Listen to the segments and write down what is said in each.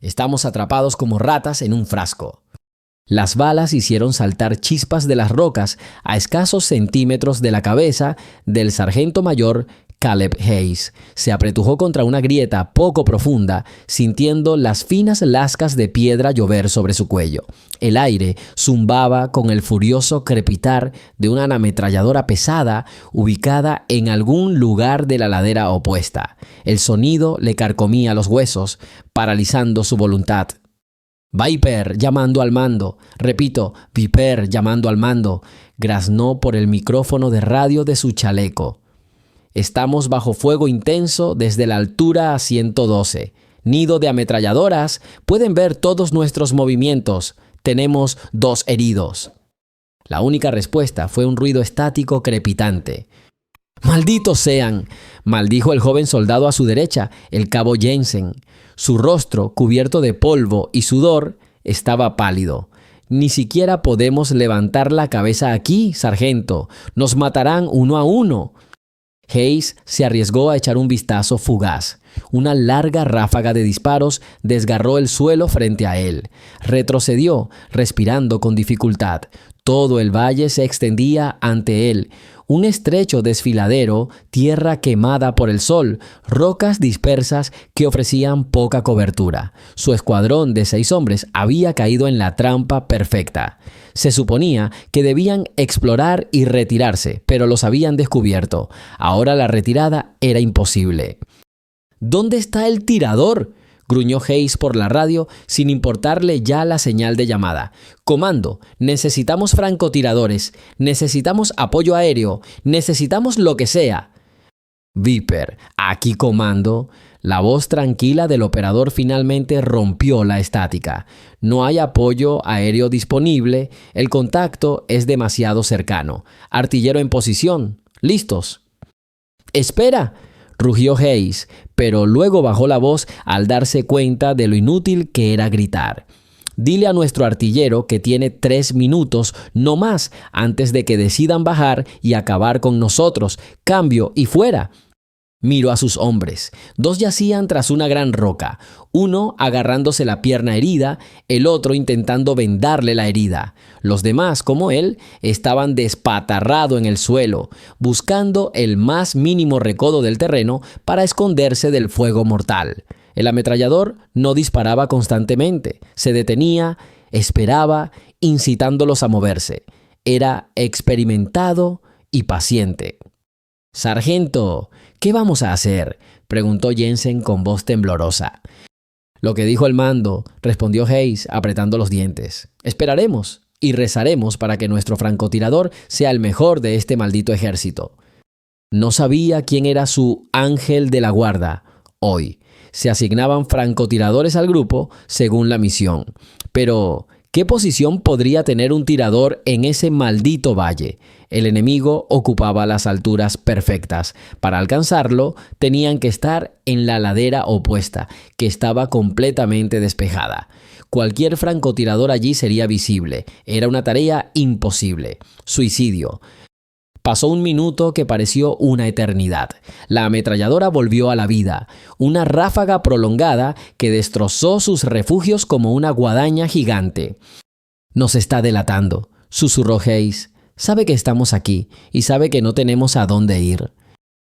Estamos atrapados como ratas en un frasco. Las balas hicieron saltar chispas de las rocas a escasos centímetros de la cabeza del sargento mayor Caleb Hayes. Se apretujó contra una grieta poco profunda, sintiendo las finas lascas de piedra llover sobre su cuello. El aire zumbaba con el furioso crepitar de una ametralladora pesada ubicada en algún lugar de la ladera opuesta. El sonido le carcomía los huesos, paralizando su voluntad. Viper llamando al mando. Repito, Viper llamando al mando. Graznó por el micrófono de radio de su chaleco. Estamos bajo fuego intenso desde la altura a 112. Nido de ametralladoras. Pueden ver todos nuestros movimientos. Tenemos 2 heridos. La única respuesta fue un ruido estático crepitante. ¡Malditos sean!, maldijo el joven soldado a su derecha, el cabo Jensen. Su rostro, cubierto de polvo y sudor, estaba pálido. Ni siquiera podemos levantar la cabeza aquí, sargento. Nos matarán 1 a 1. Hayes se arriesgó a echar un vistazo fugaz. Una larga ráfaga de disparos desgarró el suelo frente a él. Retrocedió, respirando con dificultad. Todo el valle se extendía ante él. Un estrecho desfiladero, tierra quemada por el sol, rocas dispersas que ofrecían poca cobertura. Su escuadrón de 6 hombres había caído en la trampa perfecta. Se suponía que debían explorar y retirarse, pero los habían descubierto. Ahora la retirada era imposible. ¿Dónde está el tirador?, gruñó Hayes por la radio sin importarle ya la señal de llamada. Comando, necesitamos francotiradores, necesitamos apoyo aéreo, necesitamos lo que sea. Viper, aquí comando. La voz tranquila del operador finalmente rompió la estática. No hay apoyo aéreo disponible, el contacto es demasiado cercano. Artillero en posición, listos. ¡Espera!, rugió Hayes, pero luego bajó la voz al darse cuenta de lo inútil que era gritar. Dile a nuestro artillero que tiene 3 minutos, no más, antes de que decidan bajar y acabar con nosotros. Cambio y fuera. Miró a sus hombres. 2 yacían tras una gran roca, uno agarrándose la pierna herida, el otro intentando vendarle la herida. Los demás, como él, estaban despatarrados en el suelo, buscando el más mínimo recodo del terreno para esconderse del fuego mortal. El ametrallador no disparaba constantemente, se detenía, esperaba, incitándolos a moverse. Era experimentado y paciente. «Sargento, ¿qué vamos a hacer?», preguntó Jensen con voz temblorosa. «Lo que dijo el mando», respondió Hayes apretando los dientes. «Esperaremos y rezaremos para que nuestro francotirador sea el mejor de este maldito ejército». No sabía quién era su ángel de la guarda. Hoy se asignaban francotiradores al grupo según la misión. Pero ¿qué posición podría tener un tirador en ese maldito valle? El enemigo ocupaba las alturas perfectas. Para alcanzarlo, tenían que estar en la ladera opuesta, que estaba completamente despejada. Cualquier francotirador allí sería visible. Era una tarea imposible. Suicidio. Pasó un minuto que pareció una eternidad. La ametralladora volvió a la vida. Una ráfaga prolongada que destrozó sus refugios como una guadaña gigante. «Nos está delatando», susurró Hayes. «Sabe que estamos aquí y sabe que no tenemos a dónde ir».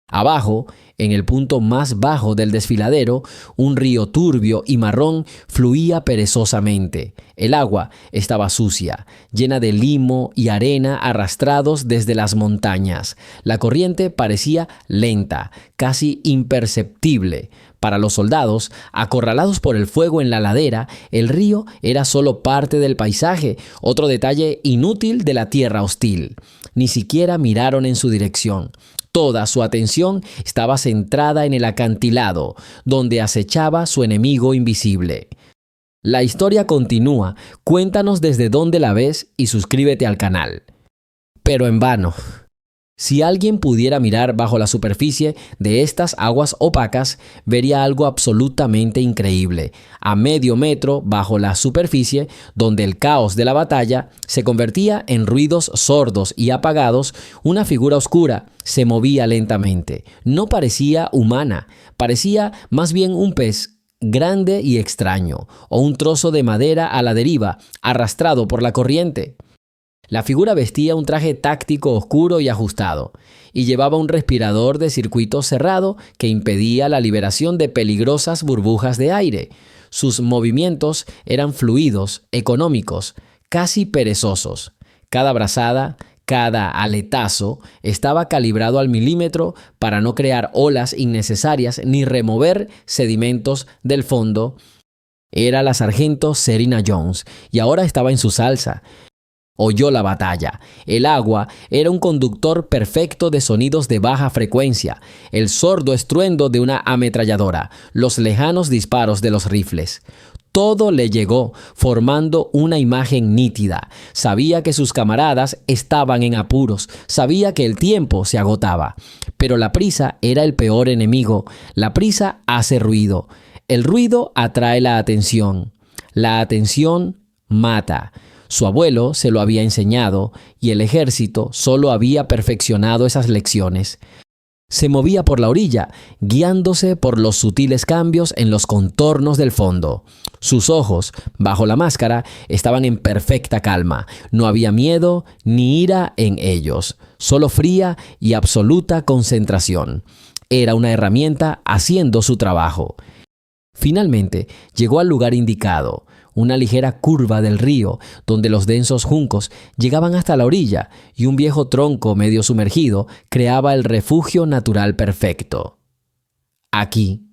Abajo, en el punto más bajo del desfiladero, un río turbio y marrón fluía perezosamente. El agua estaba sucia, llena de limo y arena arrastrados desde las montañas. La corriente parecía lenta, casi imperceptible. Para los soldados, acorralados por el fuego en la ladera, el río era solo parte del paisaje, otro detalle inútil de la tierra hostil. Ni siquiera miraron en su dirección. Toda su atención estaba centrada en el acantilado, donde acechaba su enemigo invisible. La historia continúa. Cuéntanos desde dónde la ves y suscríbete al canal. Pero en vano. Si alguien pudiera mirar bajo la superficie de estas aguas opacas, vería algo absolutamente increíble. A medio metro bajo la superficie, donde el caos de la batalla se convertía en ruidos sordos y apagados, una figura oscura se movía lentamente. No parecía humana, parecía más bien un pez grande y extraño, o un trozo de madera a la deriva, arrastrado por la corriente. La figura vestía un traje táctico oscuro y ajustado, y llevaba un respirador de circuito cerrado que impedía la liberación de peligrosas burbujas de aire. Sus movimientos eran fluidos, económicos, casi perezosos. Cada brazada, cada aletazo estaba calibrado al milímetro para no crear olas innecesarias ni remover sedimentos del fondo. Era la sargento Serena Jones, y ahora estaba en su salsa. Oyó la batalla. El agua era un conductor perfecto de sonidos de baja frecuencia, el sordo estruendo de una ametralladora, los lejanos disparos de los rifles. Todo le llegó, formando una imagen nítida. Sabía que sus camaradas estaban en apuros, sabía que el tiempo se agotaba. Pero la prisa era el peor enemigo. La prisa hace ruido. El ruido atrae la atención. La atención mata. Su abuelo se lo había enseñado y el ejército solo había perfeccionado esas lecciones. Se movía por la orilla, guiándose por los sutiles cambios en los contornos del fondo. Sus ojos, bajo la máscara, estaban en perfecta calma. No había miedo ni ira en ellos, solo fría y absoluta concentración. Era una herramienta haciendo su trabajo. Finalmente, llegó al lugar indicado, una ligera curva del río, donde los densos juncos llegaban hasta la orilla y un viejo tronco medio sumergido creaba el refugio natural perfecto. Aquí,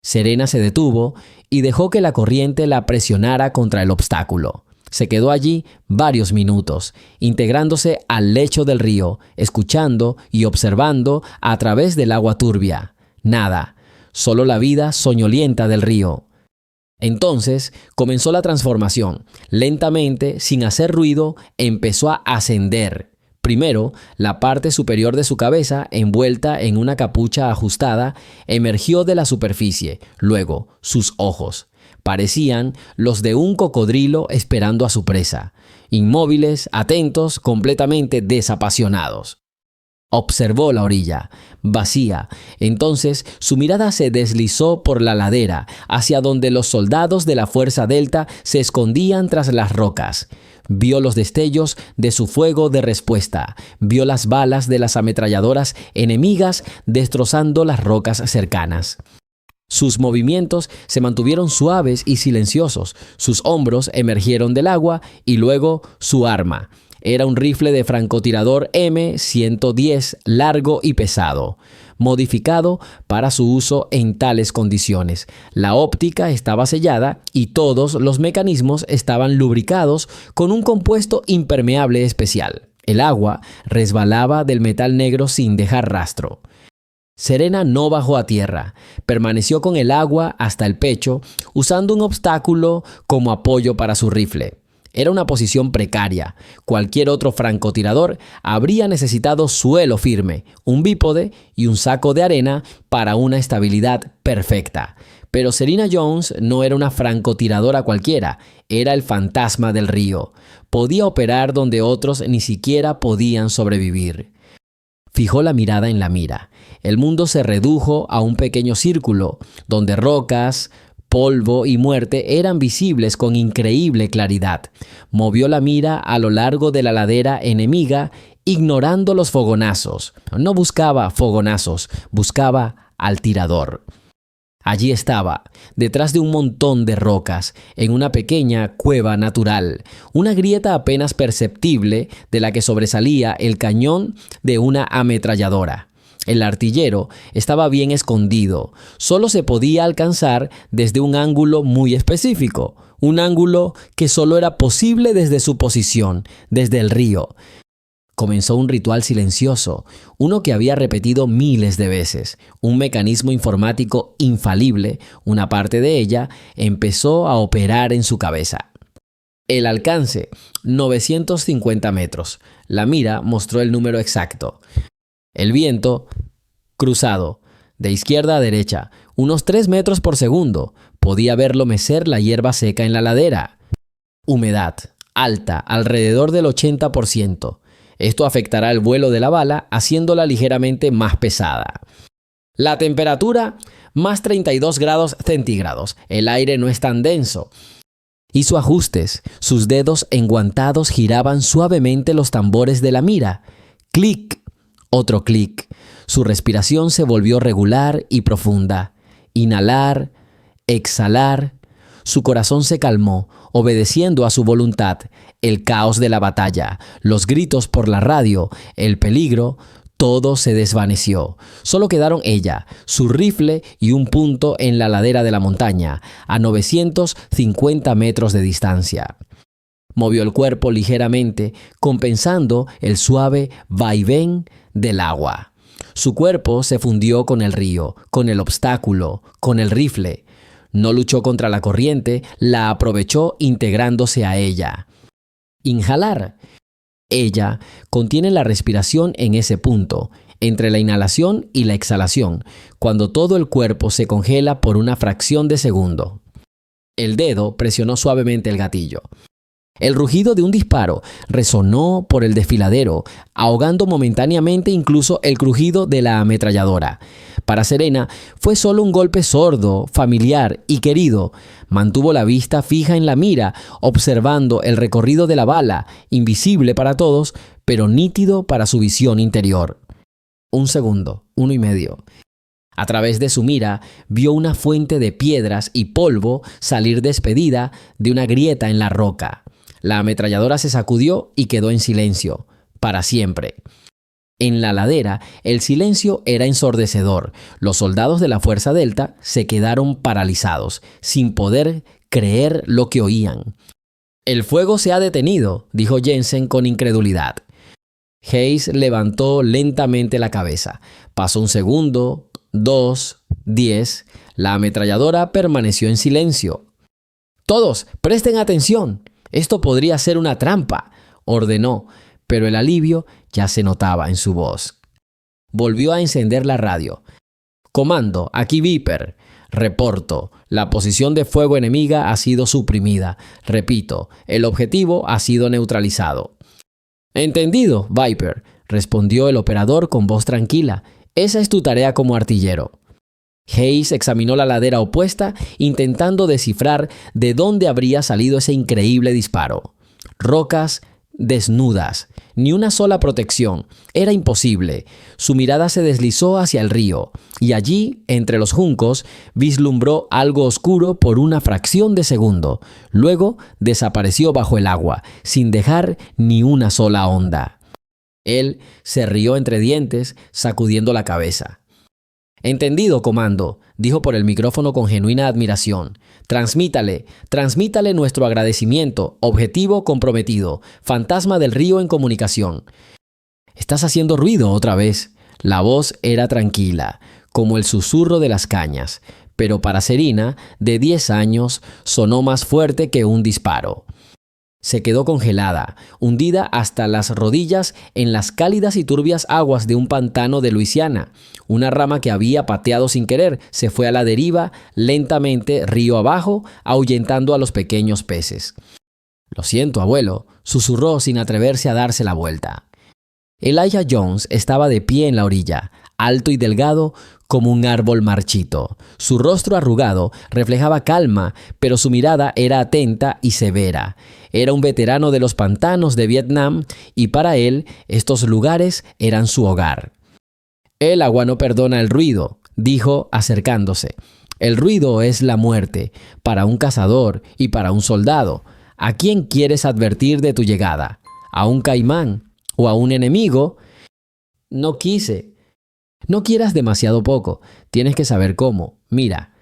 Serena se detuvo y dejó que la corriente la presionara contra el obstáculo. Se quedó allí varios minutos, integrándose al lecho del río, escuchando y observando a través del agua turbia. Nada, solo la vida soñolienta del río. Entonces comenzó la transformación. Lentamente, sin hacer ruido, empezó a ascender. Primero, la parte superior de su cabeza, envuelta en una capucha ajustada, emergió de la superficie. Luego, sus ojos. Parecían los de un cocodrilo esperando a su presa. Inmóviles, atentos, completamente desapasionados. Observó la orilla, vacía. Entonces su mirada se deslizó por la ladera, hacia donde los soldados de la Fuerza Delta se escondían tras las rocas. Vio los destellos de su fuego de respuesta. Vio las balas de las ametralladoras enemigas destrozando las rocas cercanas. Sus movimientos se mantuvieron suaves y silenciosos. Sus hombros emergieron del agua y luego su arma. Era un rifle de francotirador M110 largo y pesado, modificado para su uso en tales condiciones. La óptica estaba sellada y todos los mecanismos estaban lubricados con un compuesto impermeable especial. El agua resbalaba del metal negro sin dejar rastro. Serena no bajó a tierra, permaneció con el agua hasta el pecho, usando un obstáculo como apoyo para su rifle. Era una posición precaria. Cualquier otro francotirador habría necesitado suelo firme, un bípode y un saco de arena para una estabilidad perfecta. Pero Serena Jones no era una francotiradora cualquiera, era el fantasma del río. Podía operar donde otros ni siquiera podían sobrevivir. Fijó la mirada en la mira. El mundo se redujo a un pequeño círculo, donde rocas, polvo y muerte eran visibles con increíble claridad. Movió la mira a lo largo de la ladera enemiga, ignorando los fogonazos. No buscaba fogonazos, buscaba al tirador. Allí estaba, detrás de un montón de rocas, en una pequeña cueva natural, una grieta apenas perceptible de la que sobresalía el cañón de una ametralladora. El artillero estaba bien escondido, solo se podía alcanzar desde un ángulo muy específico, un ángulo que solo era posible desde su posición, desde el río. Comenzó un ritual silencioso, uno que había repetido miles de veces. Un mecanismo informático infalible, una parte de ella, empezó a operar en su cabeza. El alcance, 950 metros. La mira mostró el número exacto. El viento, cruzado, de izquierda a derecha, unos 3 metros por segundo. Podía verlo mecer la hierba seca en la ladera. Humedad, alta, alrededor del 80%. Esto afectará el vuelo de la bala, haciéndola ligeramente más pesada. La temperatura más 32 grados centígrados. El aire no es tan denso. Hizo ajustes. Sus dedos enguantados giraban suavemente los tambores de la mira. Clic. Otro clic. Su respiración se volvió regular y profunda. Inhalar, exhalar. Su corazón se calmó, obedeciendo a su voluntad. El caos de la batalla, los gritos por la radio, el peligro, todo se desvaneció. Solo quedaron ella, su rifle y un punto en la ladera de la montaña, a 950 metros de distancia. Movió el cuerpo ligeramente, compensando el suave vaivén del agua. Su cuerpo se fundió con el río, con el obstáculo, con el rifle. No luchó contra la corriente, la aprovechó integrándose a ella. Inhalar. Ella contiene la respiración en ese punto, entre la inhalación y la exhalación, cuando todo el cuerpo se congela por una fracción de segundo. El dedo presionó suavemente el gatillo. El rugido de un disparo resonó por el desfiladero, ahogando momentáneamente incluso el crujido de la ametralladora. Para Serena fue solo un golpe sordo, familiar y querido. Mantuvo la vista fija en la mira, observando el recorrido de la bala, invisible para todos, pero nítido para su visión interior. 1 segundo, 1.5. A través de su mira, vio una fuente de piedras y polvo salir despedida de una grieta en la roca. La ametralladora se sacudió y quedó en silencio, para siempre. En la ladera, el silencio era ensordecedor. Los soldados de la Fuerza Delta se quedaron paralizados, sin poder creer lo que oían. «El fuego se ha detenido», dijo Jensen con incredulidad. Hayes levantó lentamente la cabeza. Pasó 1 segundo, 2, 10. La ametralladora permaneció en silencio. «Todos, presten atención. Esto podría ser una trampa», ordenó, pero el alivio ya se notaba en su voz. Volvió a encender la radio. «Comando, aquí Viper. Reporto, la posición de fuego enemiga ha sido suprimida. Repito, el objetivo ha sido neutralizado». «Entendido, Viper», respondió el operador con voz tranquila. «Esa es tu tarea como artillero». Hayes examinó la ladera opuesta, intentando descifrar de dónde habría salido ese increíble disparo. Rocas desnudas, ni una sola protección. Era imposible. Su mirada se deslizó hacia el río, y allí, entre los juncos, vislumbró algo oscuro por una fracción de segundo. Luego desapareció bajo el agua, sin dejar ni una sola onda. Él se rió entre dientes, sacudiendo la cabeza. «Entendido, comando», dijo por el micrófono con genuina admiración. Transmítale nuestro agradecimiento. Objetivo comprometido. Fantasma del río en comunicación». «Estás haciendo ruido otra vez». La voz era tranquila, como el susurro de las cañas, pero para Serena, de 10 años, sonó más fuerte que un disparo. Se quedó congelada, hundida hasta las rodillas en las cálidas y turbias aguas de un pantano de Luisiana. Una rama que había pateado sin querer se fue a la deriva, lentamente río abajo, ahuyentando a los pequeños peces. «Lo siento, abuelo», susurró sin atreverse a darse la vuelta. Elijah Jones estaba de pie en la orilla, alto y delgado como un árbol marchito. Su rostro arrugado reflejaba calma, pero su mirada era atenta y severa. Era un veterano de los pantanos de Vietnam y para él estos lugares eran su hogar. «El agua no perdona el ruido», dijo acercándose. «El ruido es la muerte, para un cazador y para un soldado. ¿A quién quieres advertir de tu llegada? ¿A un caimán o a un enemigo?» «No quise». «No quieras demasiado poco. Tienes que saber cómo. Mira».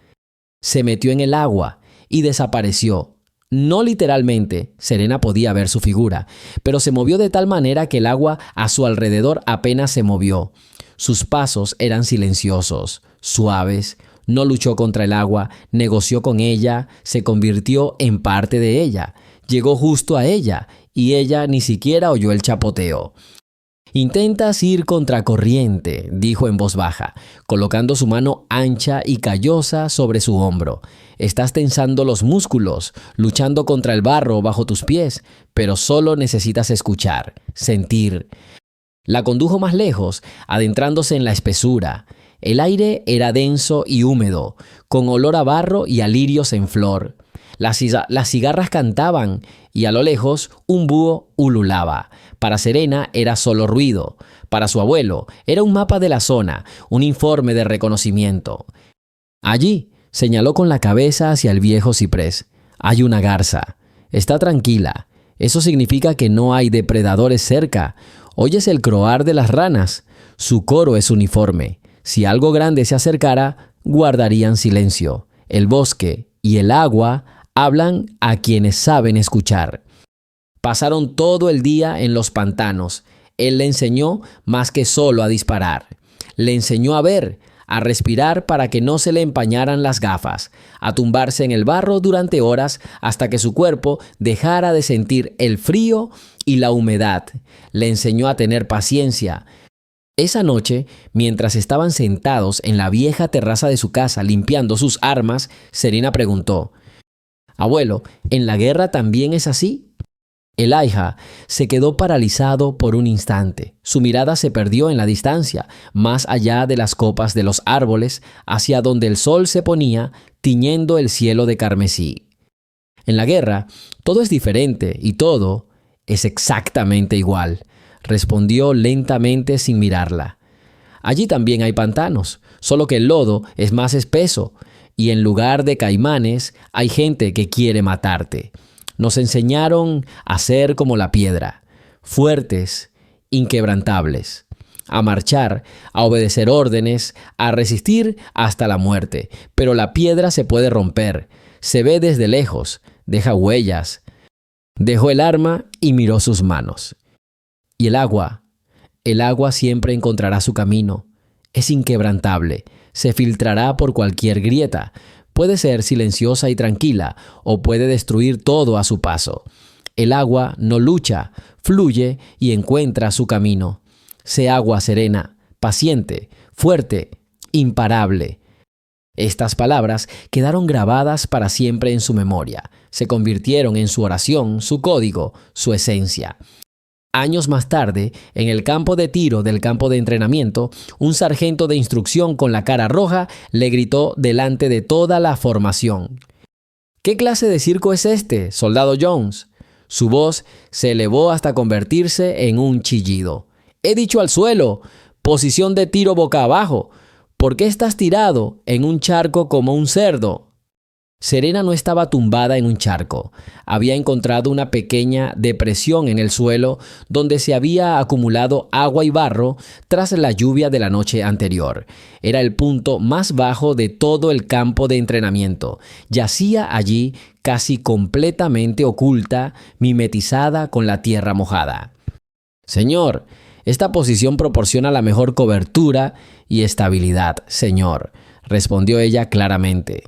Se metió en el agua y desapareció. No literalmente, Serena podía ver su figura, pero se movió de tal manera que el agua a su alrededor apenas se movió. Sus pasos eran silenciosos, suaves. No luchó contra el agua, negoció con ella, se convirtió en parte de ella. Llegó justo a ella y ella ni siquiera oyó el chapoteo. «Intentas ir contracorriente», dijo en voz baja, colocando su mano ancha y callosa sobre su hombro. «Estás tensando los músculos, luchando contra el barro bajo tus pies, pero solo necesitas escuchar, sentir». La condujo más lejos, adentrándose en la espesura. El aire era denso y húmedo, con olor a barro y a lirios en flor. Las cigarras cantaban y a lo lejos un búho ululaba. Para Serena era solo ruido. Para su abuelo era un mapa de la zona, un informe de reconocimiento. Allí señaló con la cabeza hacia el viejo ciprés. Hay una garza. Está tranquila. Eso significa que no hay depredadores cerca. Oyes el croar de las ranas. Su coro es uniforme. Si algo grande se acercara, guardarían silencio. El bosque y el agua hablan a quienes saben escuchar. Pasaron todo el día en los pantanos. Él le enseñó más que solo a disparar. Le enseñó a ver, a respirar para que no se le empañaran las gafas, a tumbarse en el barro durante horas hasta que su cuerpo dejara de sentir el frío y la humedad. Le enseñó a tener paciencia. Esa noche, mientras estaban sentados en la vieja terraza de su casa limpiando sus armas, Serena preguntó: «Abuelo, ¿en la guerra también es así?» Elijah se quedó paralizado por un instante. Su mirada se perdió en la distancia, más allá de las copas de los árboles, hacia donde el sol se ponía, tiñendo el cielo de carmesí. En la guerra, todo es diferente y todo es exactamente igual, respondió lentamente sin mirarla. Allí también hay pantanos, solo que el lodo es más espeso, y en lugar de caimanes hay gente que quiere matarte. Nos enseñaron a ser como la piedra, fuertes, inquebrantables, a marchar, a obedecer órdenes, a resistir hasta la muerte. Pero la piedra se puede romper, se ve desde lejos, deja huellas. Dejó el arma y miró sus manos. Y el agua siempre encontrará su camino. Es inquebrantable, se filtrará por cualquier grieta. Puede ser silenciosa y tranquila, o puede destruir todo a su paso. El agua no lucha, fluye y encuentra su camino. Sé agua serena, paciente, fuerte, imparable. Estas palabras quedaron grabadas para siempre en su memoria. Se convirtieron en su oración, su código, su esencia. Años más tarde, en el campo de tiro del campo de entrenamiento, un sargento de instrucción con la cara roja le gritó delante de toda la formación: «¿Qué clase de circo es este, soldado Jones?» Su voz se elevó hasta convertirse en un chillido. «He dicho al suelo, posición de tiro boca abajo. ¿Por qué estás tirado en un charco como un cerdo?» Serena no estaba tumbada en un charco. Había encontrado una pequeña depresión en el suelo donde se había acumulado agua y barro tras la lluvia de la noche anterior. Era el punto más bajo de todo el campo de entrenamiento. Yacía allí casi completamente oculta, mimetizada con la tierra mojada. «Señor, esta posición proporciona la mejor cobertura y estabilidad, señor», respondió ella claramente.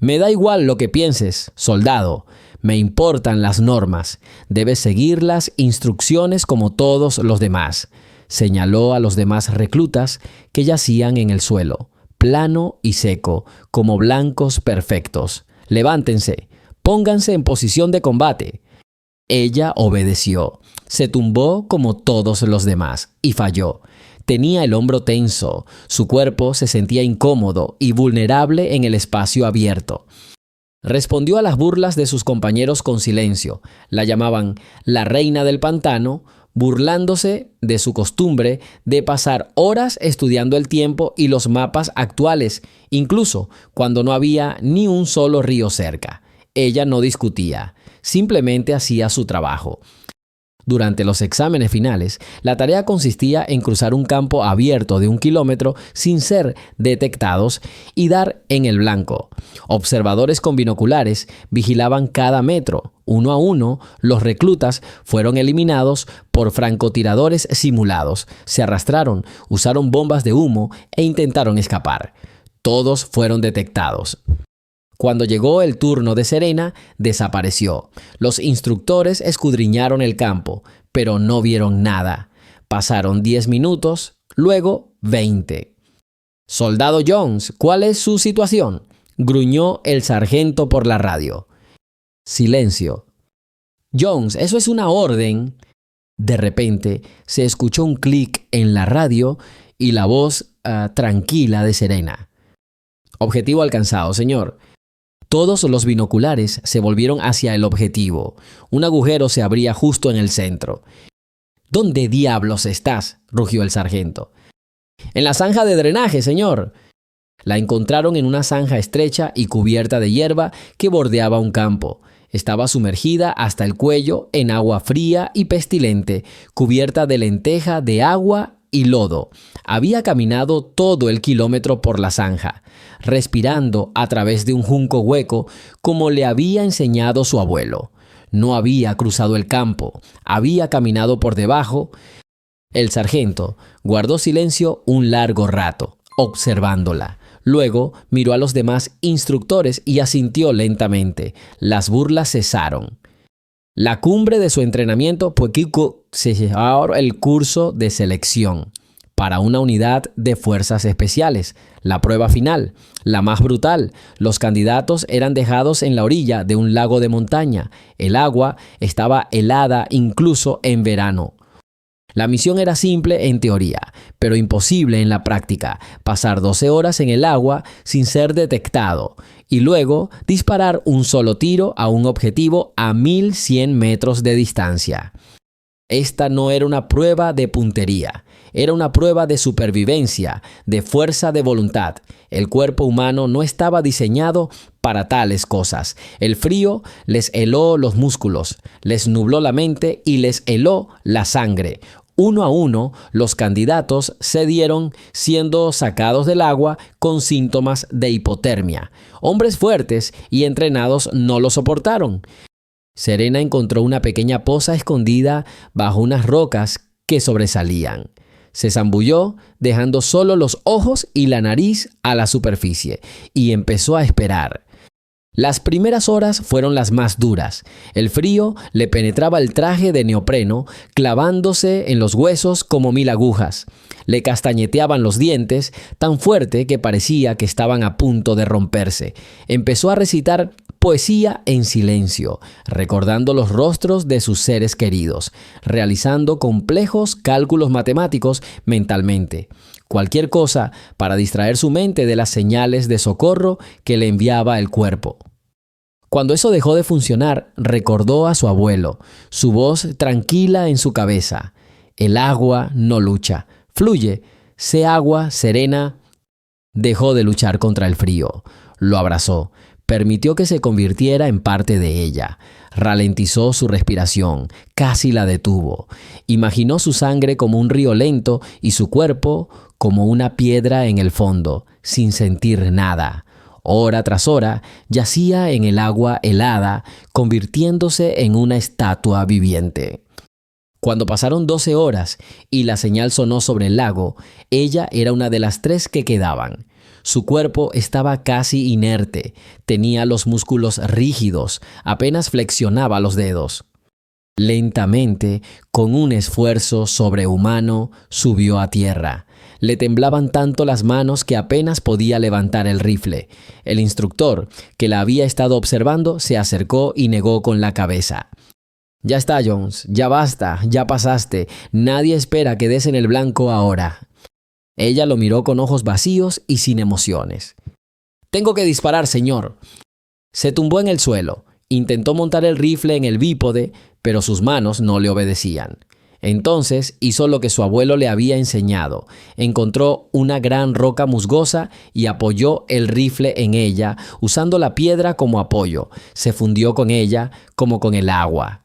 «Me da igual lo que pienses, soldado. Me importan las normas. Debes seguir las instrucciones como todos los demás», señaló a los demás reclutas que yacían en el suelo, plano y seco, como blancos perfectos. «Levántense, pónganse en posición de combate». Ella obedeció. Se tumbó como todos los demás y falló. Tenía el hombro tenso, su cuerpo se sentía incómodo y vulnerable en el espacio abierto. Respondió a las burlas de sus compañeros con silencio. La llamaban la reina del pantano, burlándose de su costumbre de pasar horas estudiando el tiempo y los mapas actuales, incluso cuando no había ni un solo río cerca. Ella no discutía, simplemente hacía su trabajo. Durante los exámenes finales, la tarea consistía en cruzar un campo abierto de 1 kilómetro sin ser detectados y dar en el blanco. Observadores con binoculares vigilaban cada metro. Uno a uno, los reclutas fueron eliminados por francotiradores simulados. Se arrastraron, usaron bombas de humo e intentaron escapar. Todos fueron detectados. Cuando llegó el turno de Serena, desapareció. Los instructores escudriñaron el campo, pero no vieron nada. Pasaron 10 minutos, luego 20. «Soldado Jones, ¿cuál es su situación?», gruñó el sargento por la radio. Silencio. «Jones, eso es una orden». De repente se escuchó un clic en la radio y la voz tranquila de Serena. Objetivo alcanzado, señor. Todos los binoculares se volvieron hacia el objetivo. Un agujero se abría justo en el centro. ¿Dónde diablos estás?, rugió el sargento. En la zanja de drenaje, señor. La encontraron en una zanja estrecha y cubierta de hierba que bordeaba un campo. Estaba sumergida hasta el cuello en agua fría y pestilente, cubierta de lenteja de agua y lodo. Había caminado todo el kilómetro por la zanja, respirando a través de un junco hueco como le había enseñado su abuelo. No había cruzado el campo, había caminado por debajo. El sargento guardó silencio un largo rato, observándola. Luego miró a los demás instructores y asintió lentamente. Las burlas cesaron. La cumbre de su entrenamiento fue que se llevaba el curso de selección para una unidad de fuerzas especiales. La prueba final, la más brutal. Los candidatos eran dejados en la orilla de un lago de montaña. El agua estaba helada incluso en verano. La misión era simple en teoría, pero imposible en la práctica: pasar 12 horas en el agua sin ser detectado y luego disparar un solo tiro a un objetivo a 1100 metros de distancia. Esta no era una prueba de puntería, era una prueba de supervivencia, de fuerza de voluntad. El cuerpo humano no estaba diseñado para tales cosas. El frío les heló los músculos, les nubló la mente y les heló la sangre. Uno a uno, los candidatos cedieron, siendo sacados del agua con síntomas de hipotermia. Hombres fuertes y entrenados no lo soportaron. Serena encontró una pequeña poza escondida bajo unas rocas que sobresalían. Se zambulló, dejando solo los ojos y la nariz a la superficie, y empezó a esperar. Las primeras horas fueron las más duras. El frío le penetraba el traje de neopreno, clavándose en los huesos como 1000 agujas. Le castañeteaban los dientes, tan fuerte que parecía que estaban a punto de romperse. Empezó a recitar poesía en silencio, recordando los rostros de sus seres queridos, realizando complejos cálculos matemáticos mentalmente. Cualquier cosa para distraer su mente de las señales de socorro que le enviaba el cuerpo. Cuando eso dejó de funcionar, recordó a su abuelo, su voz tranquila en su cabeza. El agua no lucha, fluye, sé agua serena. Dejó de luchar contra el frío, lo abrazó, permitió que se convirtiera en parte de ella. Ralentizó su respiración, casi la detuvo. Imaginó su sangre como un río lento y su cuerpo como una piedra en el fondo, sin sentir nada. Hora tras hora, yacía en el agua helada, convirtiéndose en una estatua viviente. Cuando pasaron 12 horas y la señal sonó sobre el lago, ella era una de las 3 que quedaban. Su cuerpo estaba casi inerte, tenía los músculos rígidos, apenas flexionaba los dedos. Lentamente, con un esfuerzo sobrehumano, subió a tierra. Le temblaban tanto las manos que apenas podía levantar el rifle. El instructor, que la había estado observando, se acercó y negó con la cabeza. «Ya está, Jones, ya basta, ya pasaste. Nadie espera que des en el blanco ahora». Ella lo miró con ojos vacíos y sin emociones. «Tengo que disparar, señor». Se tumbó en el suelo. Intentó montar el rifle en el bípode, pero sus manos no le obedecían. Entonces hizo lo que su abuelo le había enseñado. Encontró una gran roca musgosa y apoyó el rifle en ella, usando la piedra como apoyo. Se fundió con ella como con el agua.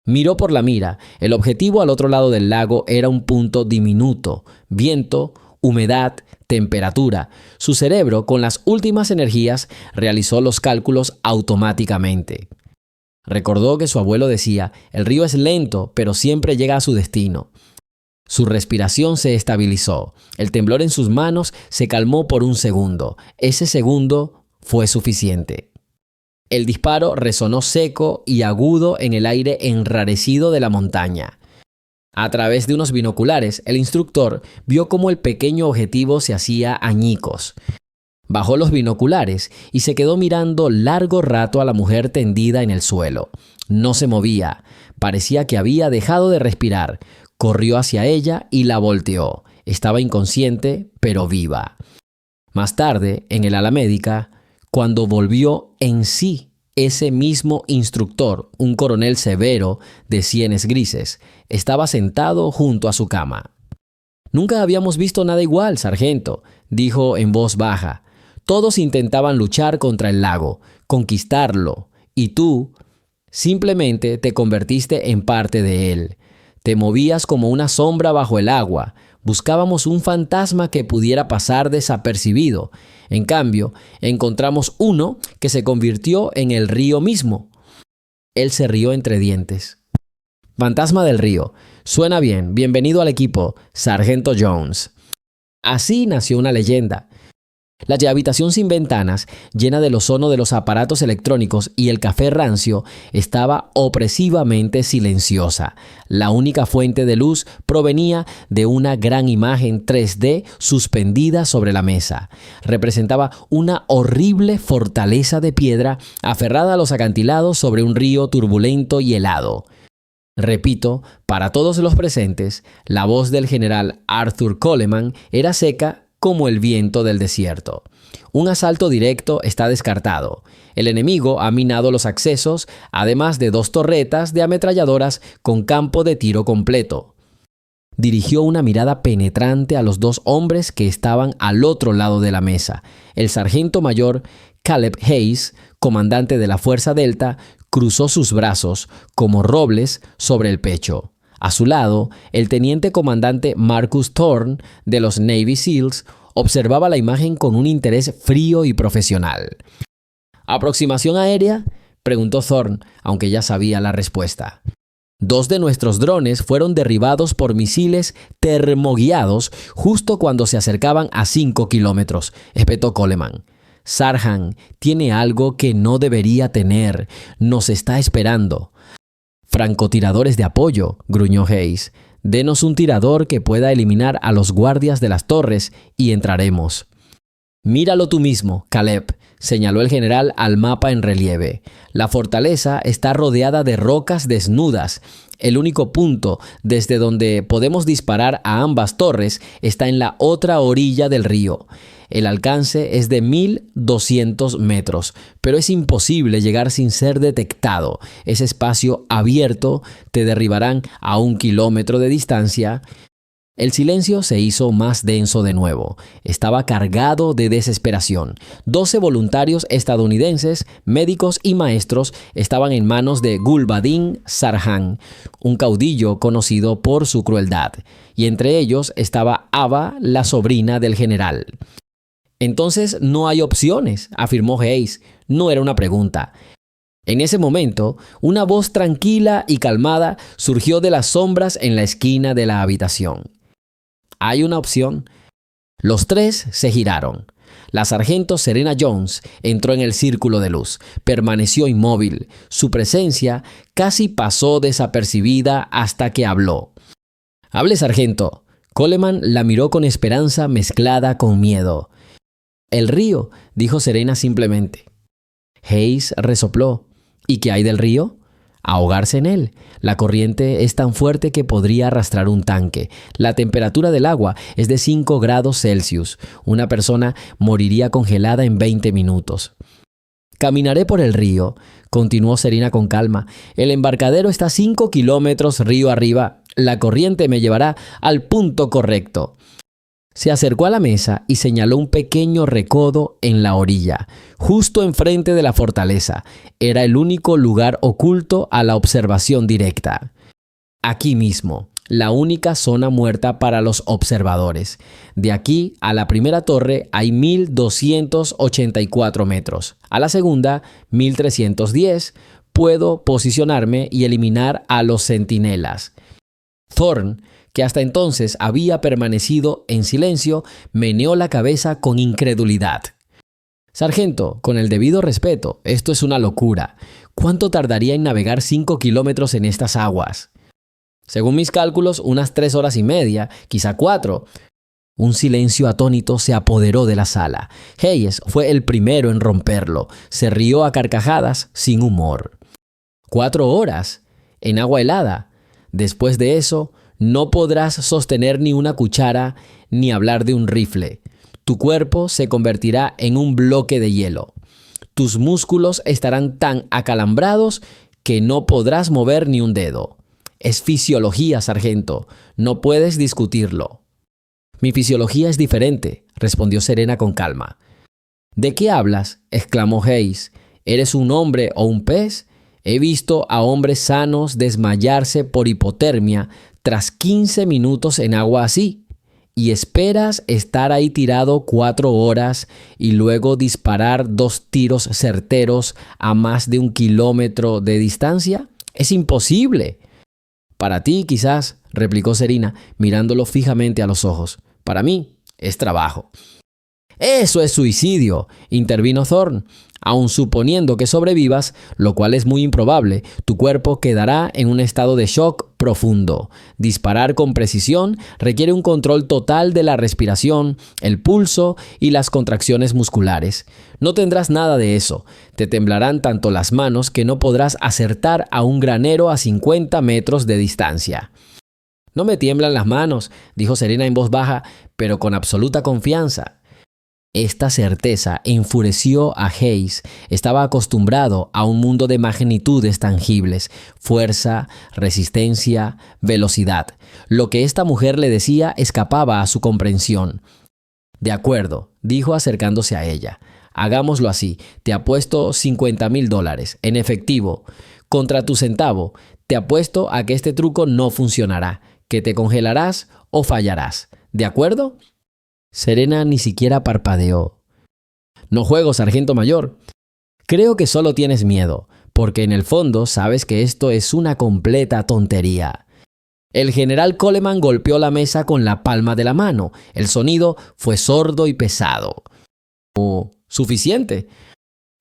Miró por la mira. El objetivo al otro lado del lago era un punto diminuto. Viento, humedad, temperatura. Su cerebro, con las últimas energías, realizó los cálculos automáticamente. Recordó que su abuelo decía: «El río es lento, pero siempre llega a su destino». Su respiración se estabilizó. El temblor en sus manos se calmó por un segundo. Ese segundo fue suficiente. El disparo resonó seco y agudo en el aire enrarecido de la montaña. A través de unos binoculares, el instructor vio cómo el pequeño objetivo se hacía añicos. Bajó los binoculares y se quedó mirando largo rato a la mujer tendida en el suelo. No se movía. Parecía que había dejado de respirar. Corrió hacia ella y la volteó. estaba inconsciente, pero viva. Más tarde, en el ala médica, cuando volvió en sí, ese mismo instructor, un coronel severo de sienes grises, estaba sentado junto a su cama. «Nunca habíamos visto nada igual, sargento», dijo en voz baja. «Todos intentaban luchar contra el lago, conquistarlo, y tú simplemente te convertiste en parte de él. Te movías como una sombra bajo el agua. Buscábamos un fantasma que pudiera pasar desapercibido. En cambio, encontramos uno que se convirtió en el río mismo». Él se rió entre dientes. «Fantasma del río. Suena bien. Bienvenido al equipo, Sargento Jones». Así nació una leyenda. La habitación sin ventanas, llena del ozono de los aparatos electrónicos y el café rancio, estaba opresivamente silenciosa. La única fuente de luz provenía de una gran imagen 3D suspendida sobre la mesa. Representaba una horrible fortaleza de piedra aferrada a los acantilados sobre un río turbulento y helado. Repito, para todos los presentes, la voz del general Arthur Coleman era seca como el viento del desierto. Un asalto directo está descartado. El enemigo ha minado los accesos, además de 2 torretas de ametralladoras con campo de tiro completo. Dirigió una mirada penetrante a los 2 hombres que estaban al otro lado de la mesa. El sargento mayor Caleb Hayes, comandante de la Fuerza Delta, cruzó sus brazos como robles sobre el pecho. A su lado, el teniente comandante Marcus Thorne, de los Navy SEALs, observaba la imagen con un interés frío y profesional. «¿Aproximación aérea?», preguntó Thorne, aunque ya sabía la respuesta. «2 de nuestros drones fueron derribados por misiles termoguiados justo cuando se acercaban a 5 kilómetros», espetó Coleman. «Sarhan tiene algo que no debería tener. Nos está esperando». «Francotiradores de apoyo», gruñó Hayes. «Denos un tirador que pueda eliminar a los guardias de las torres y entraremos». «Míralo tú mismo, Caleb», señaló el general al mapa en relieve. «La fortaleza está rodeada de rocas desnudas. El único punto desde donde podemos disparar a ambas torres está en la otra orilla del río. El alcance es de 1.200 metros, pero es imposible llegar sin ser detectado. Ese espacio abierto te derribarán a 1 kilómetro de distancia». El silencio se hizo más denso de nuevo. Estaba cargado de desesperación. 12 voluntarios estadounidenses, médicos y maestros estaban en manos de Gulbuddin Sarhan, un caudillo conocido por su crueldad. Y entre ellos estaba Ava, la sobrina del general. «Entonces no hay opciones», afirmó Hayes. No era una pregunta. En ese momento, una voz tranquila y calmada surgió de las sombras en la esquina de la habitación. «Hay una opción». Los 3 se giraron. La sargento Serena Jones entró en el círculo de luz. Permaneció inmóvil. Su presencia casi pasó desapercibida hasta que habló. «Hable, sargento». Coleman la miró con esperanza mezclada con miedo. «El río», dijo Serena simplemente. Hayes resopló. «¿Y qué hay del río?» «Ahogarse en él. La corriente es tan fuerte que podría arrastrar un tanque. La temperatura del agua es de 5 grados Celsius. Una persona moriría congelada en 20 minutos. «Caminaré por el río», continuó Serena con calma. «El embarcadero está 5 kilómetros río arriba. La corriente me llevará al punto correcto». Se acercó a la mesa y señaló un pequeño recodo en la orilla, justo enfrente de la fortaleza. Era el único lugar oculto a la observación directa. «Aquí mismo, la única zona muerta para los observadores. De aquí a la primera torre hay 1.284 metros. A la segunda, 1.310. Puedo posicionarme y eliminar a los centinelas». Thorne, que hasta entonces había permanecido en silencio, meneó la cabeza con incredulidad. «Sargento, con el debido respeto, esto es una locura. ¿Cuánto tardaría en navegar 5 kilómetros en estas aguas?» «Según mis cálculos, unas 3 horas y media, quizá 4. Un silencio atónito se apoderó de la sala. Hayes fue el primero en romperlo. Se rió a carcajadas, sin humor. «¿4 horas? ¿En agua helada? Después de eso, No podrás sostener ni una cuchara ni hablar de un rifle. Tu cuerpo se convertirá en un bloque de hielo. Tus músculos estarán tan acalambrados que no podrás mover ni un dedo. Es fisiología, sargento. No puedes discutirlo. Mi fisiología es diferente, respondió Serena con calma. ¿De qué hablas?, exclamó Hayes. ¿Eres un hombre o un pez? He visto a hombres sanos desmayarse por hipotermia tras 15 minutos en agua así. ¿Y esperas estar ahí tirado 4 horas y luego disparar 2 tiros certeros a más de 1 kilómetro de distancia? ¡Es imposible! Para ti, quizás, replicó Serena, mirándolo fijamente a los ojos. Para mí, es trabajo. Eso es suicidio, intervino Thorne. Aun suponiendo que sobrevivas, lo cual es muy improbable, tu cuerpo quedará en un estado de shock profundo. Disparar con precisión requiere un control total de la respiración, el pulso y las contracciones musculares. No tendrás nada de eso. Te temblarán tanto las manos que no podrás acertar a un granero a 50 metros de distancia. No me tiemblan las manos, dijo Serena en voz baja, pero con absoluta confianza. Esta certeza enfureció a Hayes. Estaba acostumbrado a un mundo de magnitudes tangibles, fuerza, resistencia, velocidad. Lo que esta mujer le decía escapaba a su comprensión. De acuerdo, dijo acercándose a ella. Hagámoslo así. Te apuesto $50,000 en efectivo. Contra tu centavo, te apuesto a que este truco no funcionará, que te congelarás o fallarás. ¿De acuerdo? Serena ni siquiera parpadeó. No juego, sargento mayor. Creo que solo tienes miedo, porque en el fondo sabes que esto es una completa tontería. El general Coleman golpeó la mesa con la palma de la mano. El sonido fue sordo y pesado. Oh, suficiente.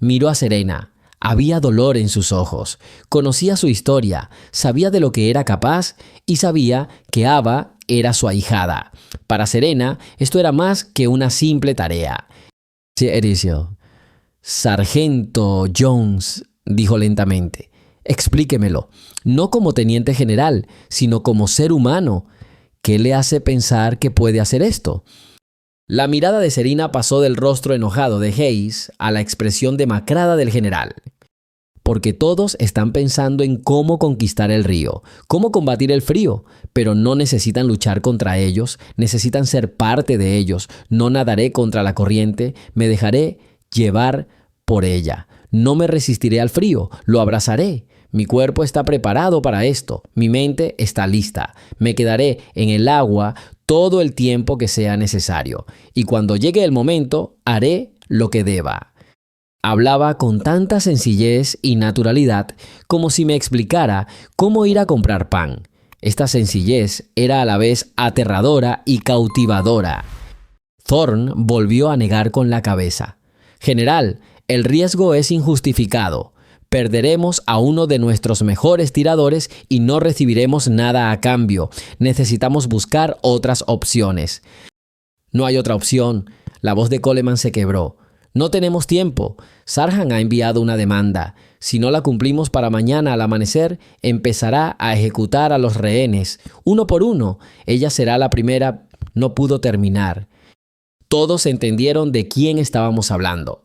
Miró a Serena. Había dolor en sus ojos. Conocía su historia, sabía de lo que era capaz y sabía que Ava era su ahijada. Para Serena, esto era más que una simple tarea. Sargento Jones, dijo lentamente, explíquemelo, no como teniente general, sino como ser humano. ¿Qué le hace pensar que puede hacer esto? La mirada de Serena pasó del rostro enojado de Hayes a la expresión demacrada del general. Porque todos están pensando en cómo conquistar el río, cómo combatir el frío, pero no necesitan luchar contra ellos, necesitan ser parte de ellos. No nadaré contra la corriente, me dejaré llevar por ella. No me resistiré al frío, lo abrazaré. Mi cuerpo está preparado para esto, mi mente está lista. Me quedaré en el agua todo el tiempo que sea necesario, y cuando llegue el momento, haré lo que deba. Hablaba con tanta sencillez y naturalidad como si me explicara cómo ir a comprar pan. Esta sencillez era a la vez aterradora y cautivadora. Thorne volvió a negar con la cabeza. General, el riesgo es injustificado. Perderemos a uno de nuestros mejores tiradores y no recibiremos nada a cambio. Necesitamos buscar otras opciones. No hay otra opción. La voz de Coleman se quebró. No tenemos tiempo. Sarhan ha enviado una demanda. Si no la cumplimos para mañana al amanecer, empezará a ejecutar a los rehenes, uno por uno. Ella será la primera. No pudo terminar. Todos entendieron de quién estábamos hablando.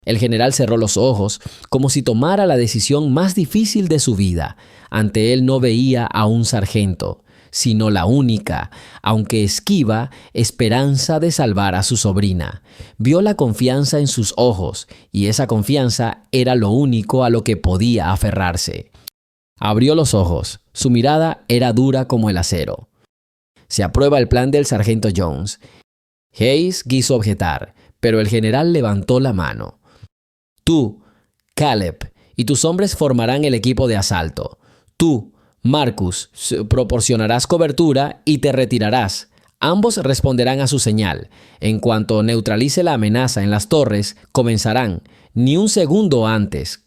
El general cerró los ojos, como si tomara la decisión más difícil de su vida. Ante él no veía a un sargento, sino la única, aunque esquiva, esperanza de salvar a su sobrina. Vio la confianza en sus ojos, y esa confianza era lo único a lo que podía aferrarse. Abrió los ojos. Su mirada era dura como el acero. Se aprueba el plan del sargento Jones. Hayes quiso objetar, pero el general levantó la mano. Tú, Caleb, y tus hombres formarán el equipo de asalto. Tú, Marcus, proporcionarás cobertura y te retirarás. Ambos responderán a su señal. En cuanto neutralice la amenaza en las torres, comenzarán, ni un segundo antes.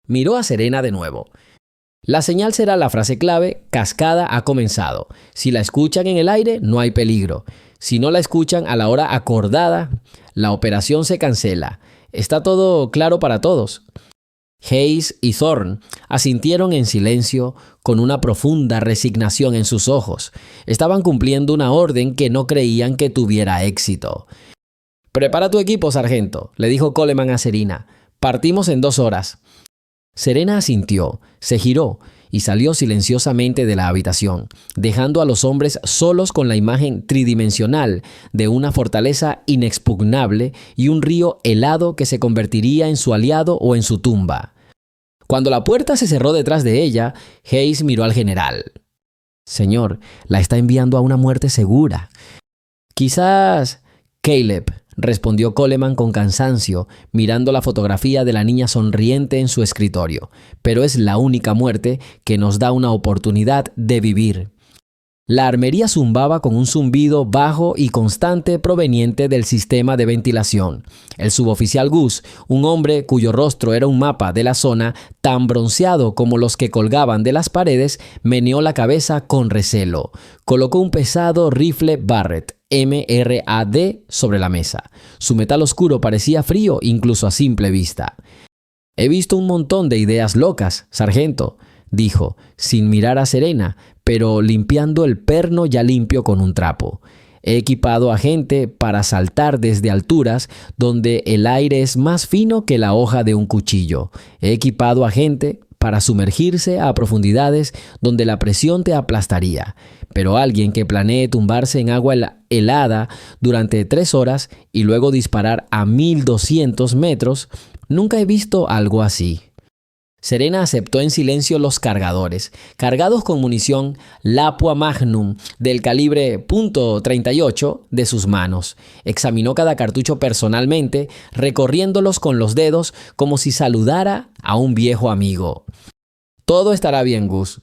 Miró a Serena de nuevo. La señal será la frase clave: cascada ha comenzado. Si la escuchan en el aire, no hay peligro. Si no la escuchan a la hora acordada, la operación se cancela. ¿Está todo claro para todos? Hayes y Thorne asintieron en silencio con una profunda resignación en sus ojos. Estaban cumpliendo una orden que no creían que tuviera éxito. «Prepara tu equipo, sargento», le dijo Coleman a Serena. «Partimos en 2 horas». Serena asintió, se giró y salió silenciosamente de la habitación, dejando a los hombres solos con la imagen tridimensional de una fortaleza inexpugnable y un río helado que se convertiría en su aliado o en su tumba. Cuando la puerta se cerró detrás de ella, Hayes miró al general. «Señor, la está enviando a una muerte segura». «Quizás, Caleb», respondió Coleman con cansancio, mirando la fotografía de la niña sonriente en su escritorio, «pero es la única muerte que nos da una oportunidad de vivir». La armería zumbaba con un zumbido bajo y constante proveniente del sistema de ventilación. El suboficial Goose, un hombre cuyo rostro era un mapa de la zona, tan bronceado como los que colgaban de las paredes, meneó la cabeza con recelo. Colocó un pesado rifle Barrett MRAD sobre la mesa. Su metal oscuro parecía frío incluso a simple vista. «He visto un montón de ideas locas, sargento», dijo, sin mirar a Serena, pero limpiando el perno ya limpio con un trapo. «He equipado a gente para saltar desde alturas donde el aire es más fino que la hoja de un cuchillo. He equipado a gente para sumergirse a profundidades donde la presión te aplastaría. Pero alguien que planee tumbarse en agua helada durante 3 horas y luego disparar a 1200 metros, nunca he visto algo así». Serena aceptó en silencio los cargadores, cargados con munición Lapua Magnum del calibre .38 de sus manos. Examinó cada cartucho personalmente, recorriéndolos con los dedos como si saludara a un viejo amigo. «Todo estará bien, Gus».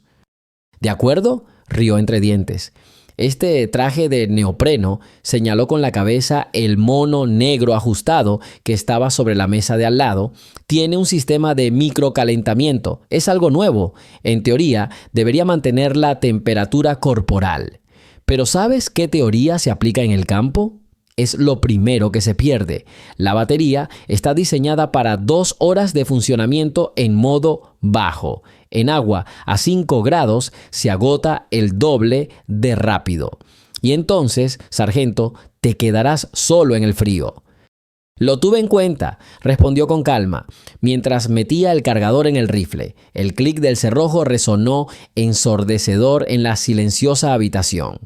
«¿De acuerdo?», rió entre dientes. «Este traje de neopreno», señaló con la cabeza el mono negro ajustado que estaba sobre la mesa de al lado, «tiene un sistema de microcalentamiento. Es algo nuevo. En teoría, debería mantener la temperatura corporal. Pero ¿sabes qué teoría se aplica en el campo? Es lo primero que se pierde. La batería está diseñada para 2 horas de funcionamiento en modo bajo. En agua a 5 grados se agota el doble de rápido. Y entonces, sargento, te quedarás solo en el frío». «Lo tuve en cuenta», respondió con calma, mientras metía el cargador en el rifle. El clic del cerrojo resonó ensordecedor en la silenciosa habitación.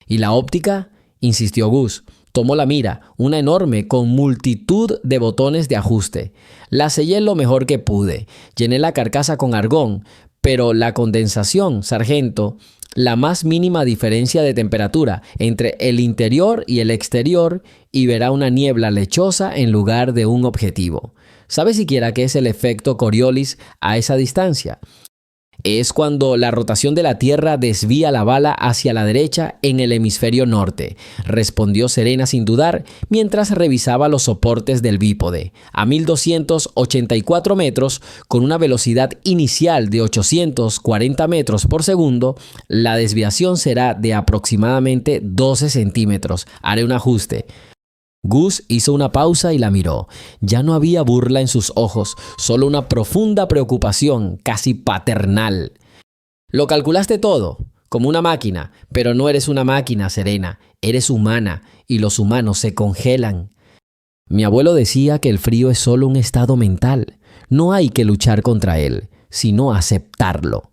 «¿Y la óptica?», insistió Gus. Tomó la mira, una enorme con multitud de botones de ajuste. «La sellé lo mejor que pude. Llené la carcasa con argón, pero la condensación, sargento, la más mínima diferencia de temperatura entre el interior y el exterior y verá una niebla lechosa en lugar de un objetivo. ¿Sabe siquiera qué es el efecto Coriolis a esa distancia? Es cuando la rotación de la Tierra desvía la bala hacia la derecha en el hemisferio norte», respondió Serena sin dudar mientras revisaba los soportes del bípode. «A 1284 metros, con una velocidad inicial de 840 metros por segundo, la desviación será de aproximadamente 12 centímetros. Haré un ajuste». Gus hizo una pausa y la miró. Ya no había burla en sus ojos, solo una profunda preocupación, casi paternal. «Lo calculaste todo, como una máquina, pero no eres una máquina, Serena. Eres humana, y los humanos se congelan». «Mi abuelo decía que el frío es solo un estado mental. No hay que luchar contra él, sino aceptarlo».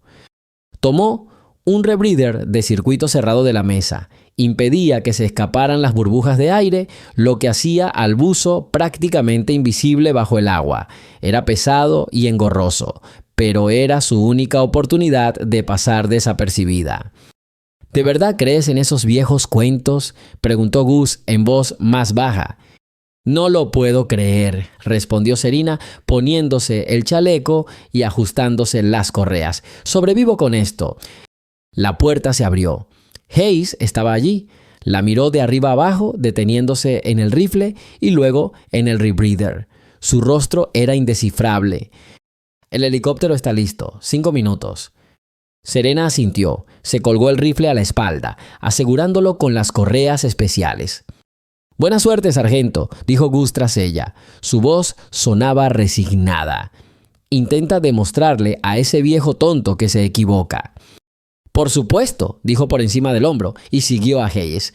Tomó un rebreather de circuito cerrado de la mesa. Impedía que se escaparan las burbujas de aire, lo que hacía al buzo prácticamente invisible bajo el agua. Era pesado y engorroso, pero era su única oportunidad de pasar desapercibida. «¿De verdad crees en esos viejos cuentos?», preguntó Gus en voz más baja. «No lo puedo creer», respondió Serena, poniéndose el chaleco y ajustándose las correas. «Sobrevivo con esto». La puerta se abrió. Hayes estaba allí. La miró de arriba abajo, deteniéndose en el rifle y luego en el rebreather. Su rostro era indescifrable. «El helicóptero está listo. 5 minutos». Serena asintió. Se colgó el rifle a la espalda, asegurándolo con las correas especiales. «Buena suerte, sargento», dijo Gus tras ella. Su voz sonaba resignada. Intenta demostrarle a ese viejo tonto que se equivoca. Por supuesto, dijo por encima del hombro y siguió a Hayes.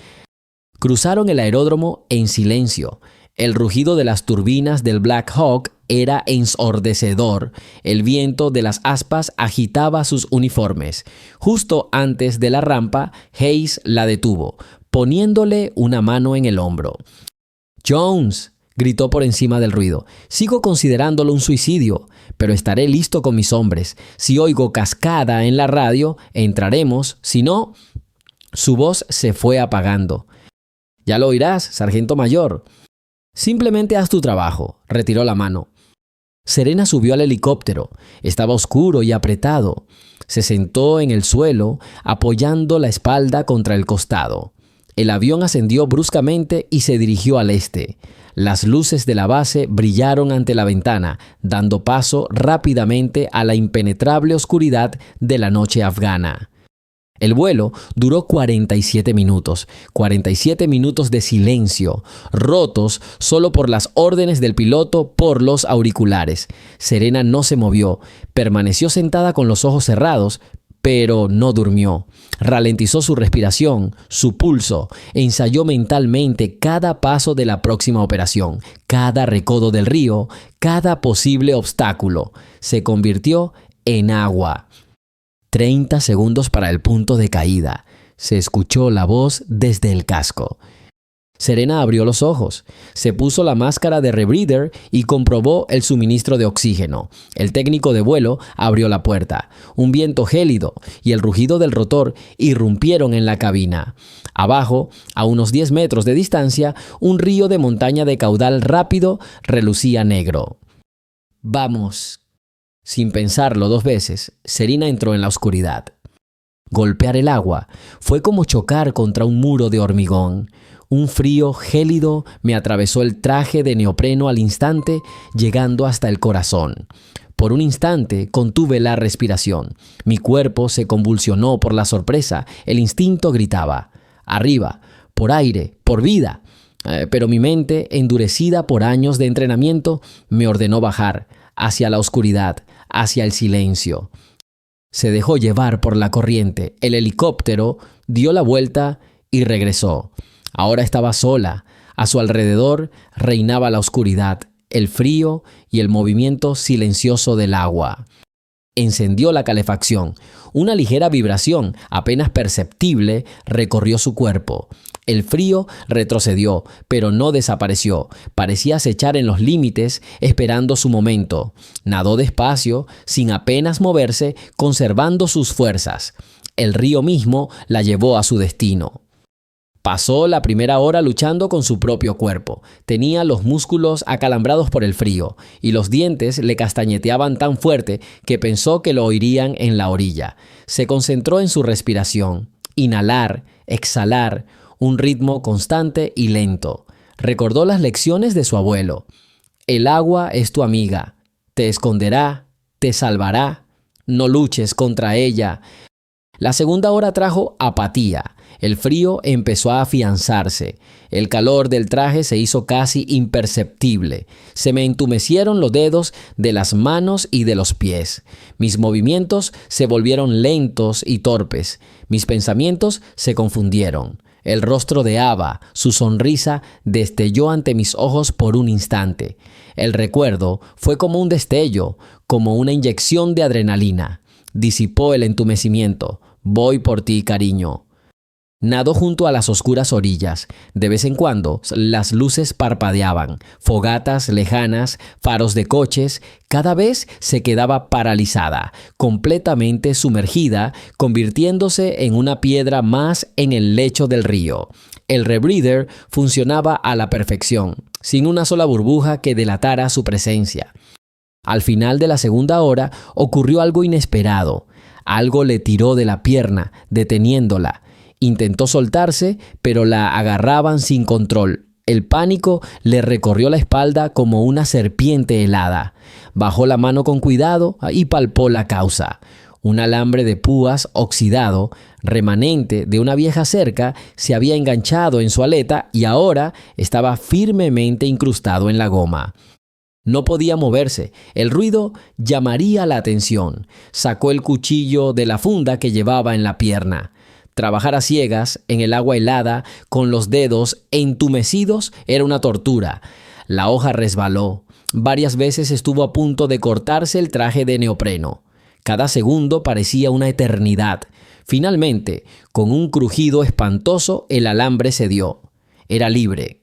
Cruzaron el aeródromo en silencio. El rugido de las turbinas del Black Hawk era ensordecedor. El viento de las aspas agitaba sus uniformes. Justo antes de la rampa, Hayes la detuvo, poniéndole una mano en el hombro. «Jones», gritó por encima del ruido, «sigo considerándolo un suicidio, pero estaré listo con mis hombres. Si oigo cascada en la radio, entraremos. Si no...» Su voz se fue apagando. «Ya lo oirás, sargento mayor». «Simplemente haz tu trabajo», retiró la mano. Serena subió al helicóptero. Estaba oscuro y apretado. Se sentó en el suelo, apoyando la espalda contra el costado. El avión ascendió bruscamente y se dirigió al este. Las luces de la base brillaron ante la ventana, dando paso rápidamente a la impenetrable oscuridad de la noche afgana. El vuelo duró 47 minutos, 47 minutos de silencio, rotos solo por las órdenes del piloto por los auriculares. Serena no se movió, permaneció sentada con los ojos cerrados, pero no durmió. Ralentizó su respiración, su pulso, ensayó mentalmente cada paso de la próxima operación, cada recodo del río, cada posible obstáculo. Se convirtió en agua. 30 segundos para el punto de caída. Se escuchó la voz desde el casco. Serena abrió los ojos, se puso la máscara de rebreather y comprobó el suministro de oxígeno. El técnico de vuelo abrió la puerta. Un viento gélido y el rugido del rotor irrumpieron en la cabina. Abajo, a unos 10 metros de distancia, un río de montaña de caudal rápido relucía negro. «Vamos». Sin pensarlo 2 veces, Serena entró en la oscuridad. Golpear el agua fue como chocar contra un muro de hormigón. Un frío gélido me atravesó el traje de neopreno al instante, llegando hasta el corazón. Por un instante contuve la respiración. Mi cuerpo se convulsionó por la sorpresa. El instinto gritaba: «Arriba, por aire, por vida». Pero mi mente, endurecida por años de entrenamiento, me ordenó bajar, hacia la oscuridad, hacia el silencio. Se dejó llevar por la corriente. El helicóptero dio la vuelta y regresó. Ahora estaba sola. A su alrededor reinaba la oscuridad, el frío y el movimiento silencioso del agua. Encendió la calefacción. Una ligera vibración, apenas perceptible, recorrió su cuerpo. El frío retrocedió, pero no desapareció. Parecía acechar en los límites, esperando su momento. Nadó despacio, sin apenas moverse, conservando sus fuerzas. El río mismo la llevó a su destino. Pasó la primera hora luchando con su propio cuerpo. Tenía los músculos acalambrados por el frío y los dientes le castañeteaban tan fuerte que pensó que lo oirían en la orilla. Se concentró en su respiración. Inhalar, exhalar, un ritmo constante y lento. Recordó las lecciones de su abuelo. El agua es tu amiga. Te esconderá, te salvará. No luches contra ella. La segunda hora trajo apatía. El frío empezó a afianzarse. El calor del traje se hizo casi imperceptible. Se me entumecieron los dedos de las manos y de los pies. Mis movimientos se volvieron lentos y torpes. Mis pensamientos se confundieron. El rostro de Ava, su sonrisa, destelló ante mis ojos por un instante. El recuerdo fue como un destello, como una inyección de adrenalina. Disipó el entumecimiento. Voy por ti, cariño. Nadó junto a las oscuras orillas. De vez en cuando, las luces parpadeaban. Fogatas lejanas, faros de coches. Cada vez se quedaba paralizada, completamente sumergida, convirtiéndose en una piedra más en el lecho del río. El rebreather funcionaba a la perfección, sin una sola burbuja que delatara su presencia. Al final de la segunda hora, ocurrió algo inesperado. Algo le tiró de la pierna, deteniéndola. Intentó soltarse, pero la agarraban sin control. El pánico le recorrió la espalda como una serpiente helada. Bajó la mano con cuidado y palpó la causa. Un alambre de púas oxidado, remanente de una vieja cerca, se había enganchado en su aleta y ahora estaba firmemente incrustado en la goma. No podía moverse. El ruido llamaría la atención. Sacó el cuchillo de la funda que llevaba en la pierna. Trabajar a ciegas, en el agua helada, con los dedos entumecidos, era una tortura. La hoja resbaló. Varias veces estuvo a punto de cortarse el traje de neopreno. Cada segundo parecía una eternidad. Finalmente, con un crujido espantoso, el alambre cedió. Era libre.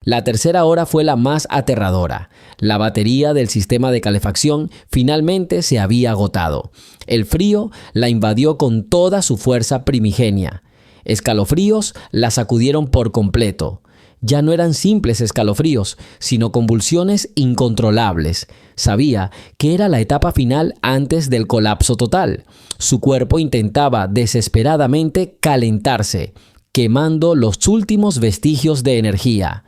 La tercera hora fue la más aterradora. La batería del sistema de calefacción finalmente se había agotado. El frío la invadió con toda su fuerza primigenia. Escalofríos la sacudieron por completo. Ya no eran simples escalofríos, sino convulsiones incontrolables. Sabía que era la etapa final antes del colapso total. Su cuerpo intentaba desesperadamente calentarse, quemando los últimos vestigios de energía.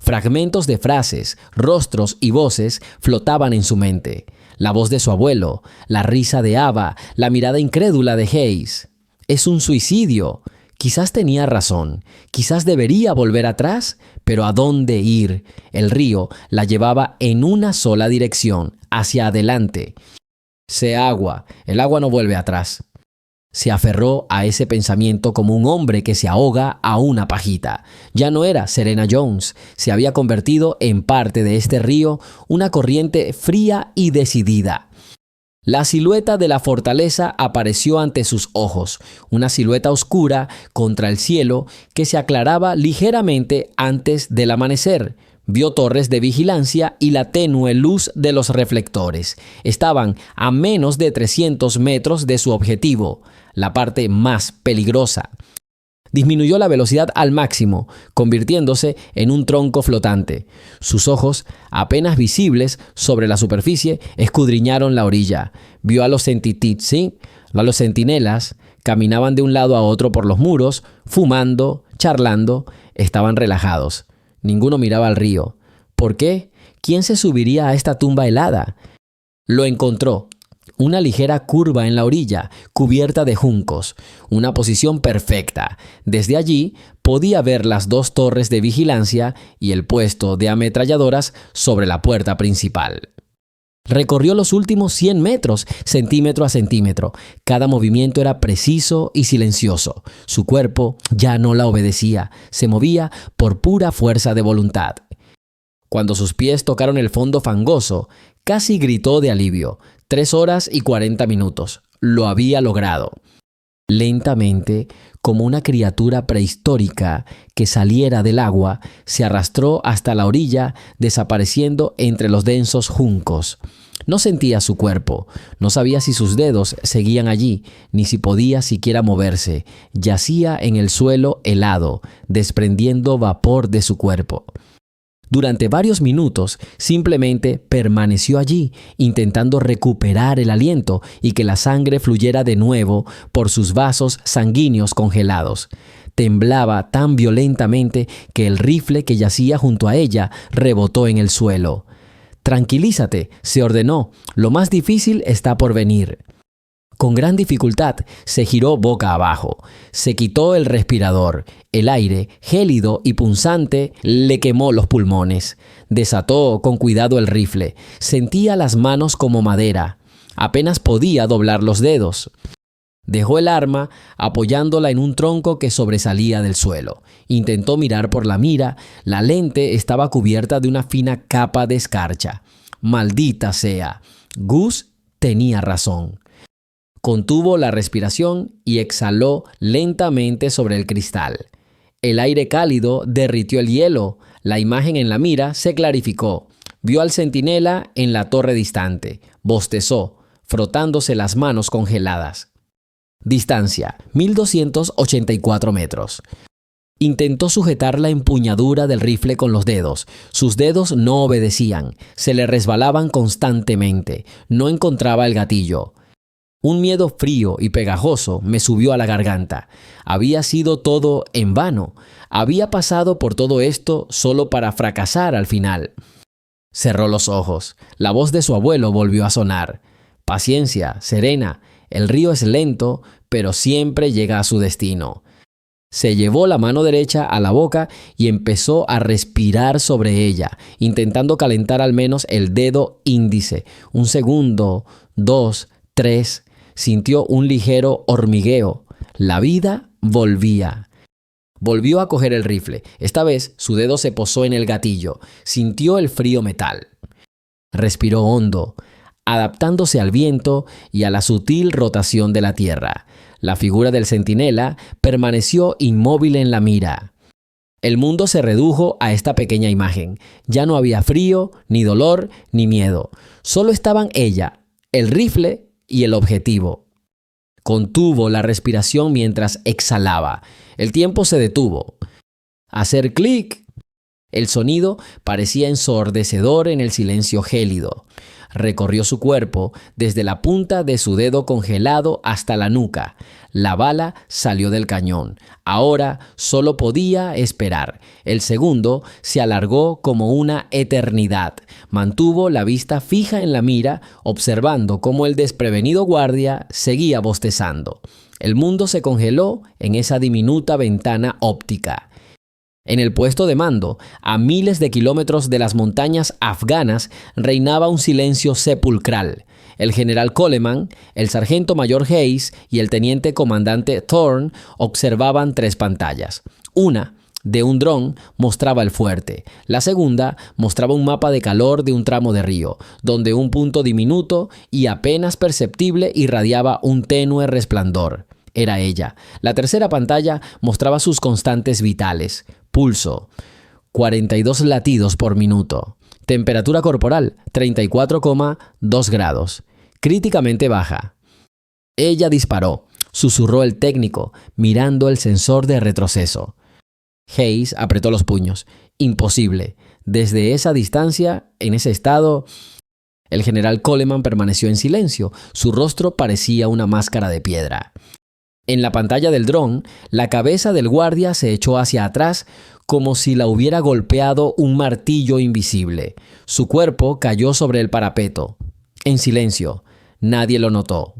Fragmentos de frases, rostros y voces flotaban en su mente. La voz de su abuelo, la risa de Ava, la mirada incrédula de Hayes. «Es un suicidio». Quizás tenía razón, quizás debería volver atrás, pero ¿a dónde ir? El río la llevaba en una sola dirección, hacia adelante. Sé agua, el agua no vuelve atrás. Se aferró a ese pensamiento como un hombre que se ahoga a una pajita. Ya no era Serena Jones, se había convertido en parte de este río, una corriente fría y decidida. La silueta de la fortaleza apareció ante sus ojos, una silueta oscura contra el cielo que se aclaraba ligeramente antes del amanecer. Vio torres de vigilancia y la tenue luz de los reflectores. Estaban a menos de 300 metros de su objetivo, la parte más peligrosa. Disminuyó la velocidad al máximo, convirtiéndose en un tronco flotante. Sus ojos, apenas visibles sobre la superficie, escudriñaron la orilla. Vio a los centinelas, caminaban de un lado a otro por los muros, fumando, charlando, estaban relajados. Ninguno miraba al río. ¿Por qué? ¿Quién se subiría a esta tumba helada? Lo encontró. Una ligera curva en la orilla, cubierta de juncos. Una posición perfecta. Desde allí podía ver las dos torres de vigilancia y el puesto de ametralladoras sobre la puerta principal. Recorrió los últimos 100 metros, centímetro a centímetro. Cada movimiento era preciso y silencioso. Su cuerpo ya no la obedecía, se movía por pura fuerza de voluntad. Cuando sus pies tocaron el fondo fangoso, casi gritó de alivio. 3 horas y 40 minutos. Lo había logrado. Lentamente, como una criatura prehistórica que saliera del agua, se arrastró hasta la orilla, desapareciendo entre los densos juncos. No sentía su cuerpo, no sabía si sus dedos seguían allí, ni si podía siquiera moverse. Yacía en el suelo helado, desprendiendo vapor de su cuerpo. Durante varios minutos simplemente permaneció allí, intentando recuperar el aliento y que la sangre fluyera de nuevo por sus vasos sanguíneos congelados. Temblaba tan violentamente que el rifle que yacía junto a ella rebotó en el suelo. «Tranquilízate», se ordenó, «lo más difícil está por venir». Con gran dificultad se giró boca abajo. Se quitó el respirador. El aire, gélido y punzante, le quemó los pulmones. Desató con cuidado el rifle. Sentía las manos como madera. Apenas podía doblar los dedos. Dejó el arma apoyándola en un tronco que sobresalía del suelo. Intentó mirar por la mira. La lente estaba cubierta de una fina capa de escarcha. Maldita sea. Gus tenía razón. Contuvo la respiración y exhaló lentamente sobre el cristal. El aire cálido derritió el hielo. La imagen en la mira se clarificó. Vio al centinela en la torre distante. Bostezó, frotándose las manos congeladas. Distancia, 1284 metros. Intentó sujetar la empuñadura del rifle con los dedos. Sus dedos no obedecían. Se le resbalaban constantemente. No encontraba el gatillo. Un miedo frío y pegajoso me subió a la garganta. Había sido todo en vano. Había pasado por todo esto solo para fracasar al final. Cerró los ojos. La voz de su abuelo volvió a sonar. «Paciencia, Serena. El río es lento, pero siempre llega a su destino». Se llevó la mano derecha a la boca y empezó a respirar sobre ella, intentando calentar al menos el dedo índice. 1 segundo, 2, 3. Sintió un ligero hormigueo. La vida volvía. Volvió a coger el rifle. Esta vez su dedo se posó en el gatillo. Sintió el frío metal. Respiró hondo, adaptándose al viento y a la sutil rotación de la tierra. La figura del centinela permaneció inmóvil en la mira. El mundo se redujo a esta pequeña imagen. Ya no había frío, ni dolor, ni miedo. Solo estaban ella, el rifle y el objetivo. Contuvo la respiración mientras exhalaba. El tiempo se detuvo. Hacer clic. El sonido parecía ensordecedor en el silencio gélido. Recorrió su cuerpo desde la punta de su dedo congelado hasta la nuca. La bala salió del cañón. Ahora solo podía esperar. El segundo se alargó como una eternidad. Mantuvo la vista fija en la mira, observando cómo el desprevenido guardia seguía bostezando. El mundo se congeló en esa diminuta ventana óptica. En el puesto de mando, a miles de kilómetros de las montañas afganas, reinaba un silencio sepulcral. El general Coleman, el sargento mayor Hayes y el teniente comandante Thorne observaban 3 pantallas. Una, de un dron, mostraba el fuerte. La segunda mostraba un mapa de calor de un tramo de río, donde un punto diminuto y apenas perceptible irradiaba un tenue resplandor. Era ella. La tercera pantalla mostraba sus constantes vitales. Pulso, 42 latidos por minuto. Temperatura corporal, 34,2 grados. Críticamente baja. Ella disparó, susurró el técnico, mirando el sensor de retroceso. Hayes apretó los puños. Imposible. Desde esa distancia, en ese estado... El general Coleman permaneció en silencio. Su rostro parecía una máscara de piedra. En la pantalla del dron, la cabeza del guardia se echó hacia atrás como si la hubiera golpeado un martillo invisible. Su cuerpo cayó sobre el parapeto. En silencio. Nadie lo notó.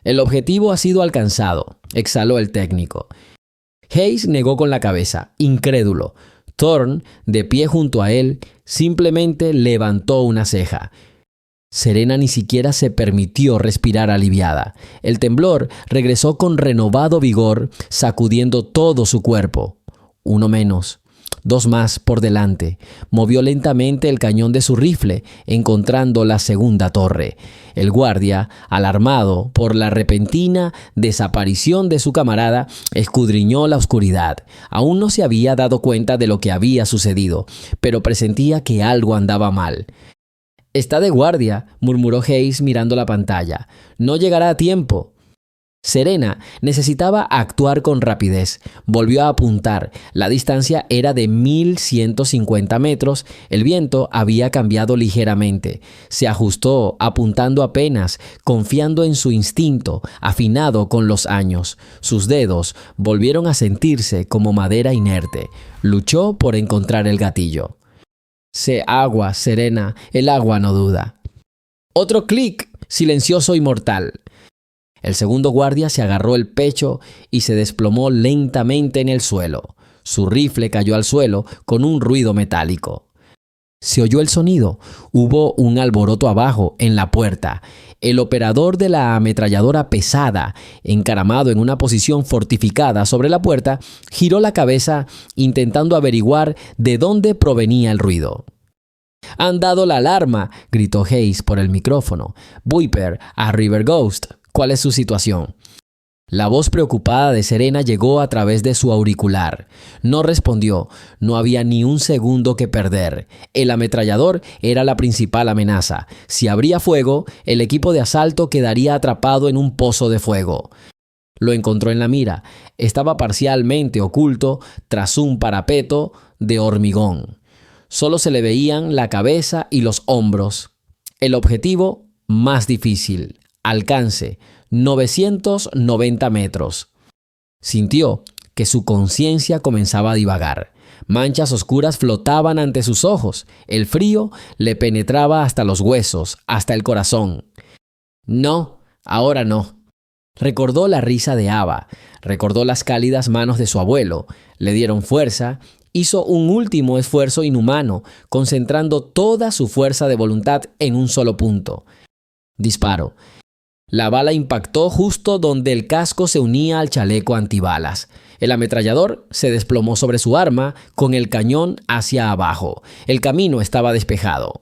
El objetivo ha sido alcanzado, exhaló el técnico. Hayes negó con la cabeza, incrédulo. Thorne, de pie junto a él, simplemente levantó una ceja. Serena ni siquiera se permitió respirar aliviada. El temblor regresó con renovado vigor, sacudiendo todo su cuerpo. 1 menos, 2 más por delante. Movió lentamente el cañón de su rifle, encontrando la segunda torre. El guardia, alarmado por la repentina desaparición de su camarada, escudriñó la oscuridad. Aún no se había dado cuenta de lo que había sucedido, pero presentía que algo andaba mal. «Está de guardia», murmuró Hayes mirando la pantalla. «No llegará a tiempo». Serena necesitaba actuar con rapidez. Volvió a apuntar. La distancia era de 1150 metros. El viento había cambiado ligeramente. Se ajustó, apuntando apenas, confiando en su instinto, afinado con los años. Sus dedos volvieron a sentirse como madera inerte. Luchó por encontrar el gatillo. Sé agua, Serena, el agua no duda. Otro clic, silencioso y mortal. El segundo guardia se agarró el pecho y se desplomó lentamente en el suelo. Su rifle cayó al suelo con un ruido metálico. Se oyó el sonido. Hubo un alboroto abajo, en la puerta. El operador de la ametralladora pesada, encaramado en una posición fortificada sobre la puerta, giró la cabeza intentando averiguar de dónde provenía el ruido. «Han dado la alarma», gritó Hayes por el micrófono. «Viper, a River Ghost. ¿Cuál es su situación?» La voz preocupada de Serena llegó a través de su auricular. No respondió. No había ni un segundo que perder. El ametrallador era la principal amenaza. Si abría fuego, el equipo de asalto quedaría atrapado en un pozo de fuego. Lo encontró en la mira. Estaba parcialmente oculto tras un parapeto de hormigón. Solo se le veían la cabeza y los hombros. El objetivo más difícil. Alcance, 990 metros. Sintió que su conciencia comenzaba a divagar. Manchas oscuras flotaban ante sus ojos. El frío le penetraba hasta los huesos, hasta el corazón. No, ahora no. Recordó la risa de Ava, recordó las cálidas manos de su abuelo, le dieron fuerza, hizo un último esfuerzo inhumano, concentrando toda su fuerza de voluntad en un solo punto. Disparo. La bala impactó justo donde el casco se unía al chaleco antibalas. El ametrallador se desplomó sobre su arma con el cañón hacia abajo. El camino estaba despejado.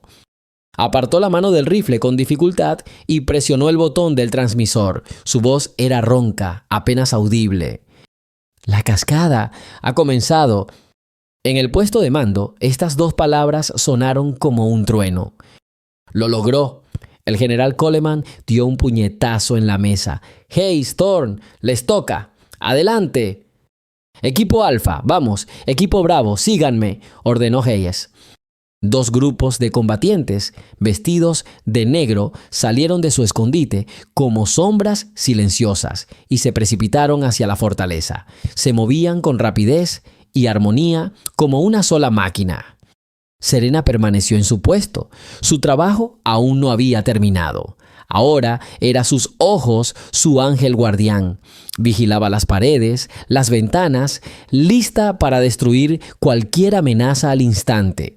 Apartó la mano del rifle con dificultad y presionó el botón del transmisor. Su voz era ronca, apenas audible. La cascada ha comenzado. En el puesto de mando, estas dos palabras sonaron como un trueno. Lo logró. El general Coleman dio un puñetazo en la mesa. «Hayes, Thorne, les toca. ¡Adelante!» «Equipo Alfa, vamos. Equipo Bravo, síganme», ordenó Hayes. Dos grupos de combatientes, vestidos de negro, salieron de su escondite como sombras silenciosas y se precipitaron hacia la fortaleza. Se movían con rapidez y armonía como una sola máquina. Serena permaneció en su puesto. Su trabajo aún no había terminado. Ahora era sus ojos su ángel guardián. Vigilaba las paredes, las ventanas, lista para destruir cualquier amenaza al instante.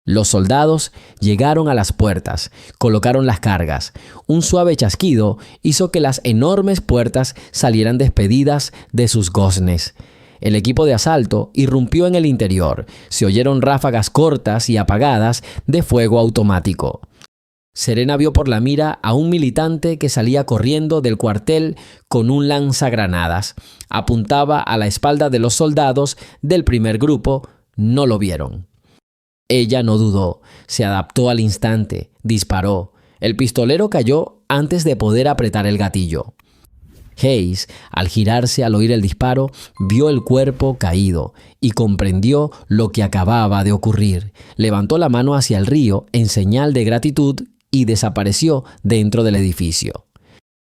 Los soldados llegaron a las puertas, colocaron las cargas. Un suave chasquido hizo que las enormes puertas salieran despedidas de sus goznes. El equipo de asalto irrumpió en el interior. Se oyeron ráfagas cortas y apagadas de fuego automático. Serena vio por la mira a un militante que salía corriendo del cuartel con un lanzagranadas. Apuntaba a la espalda de los soldados del primer grupo. No lo vieron. Ella no dudó. Se adaptó al instante. Disparó. El pistolero cayó antes de poder apretar el gatillo. Hayes, al girarse al oír el disparo, vio el cuerpo caído y comprendió lo que acababa de ocurrir. Levantó la mano hacia el río en señal de gratitud y desapareció dentro del edificio.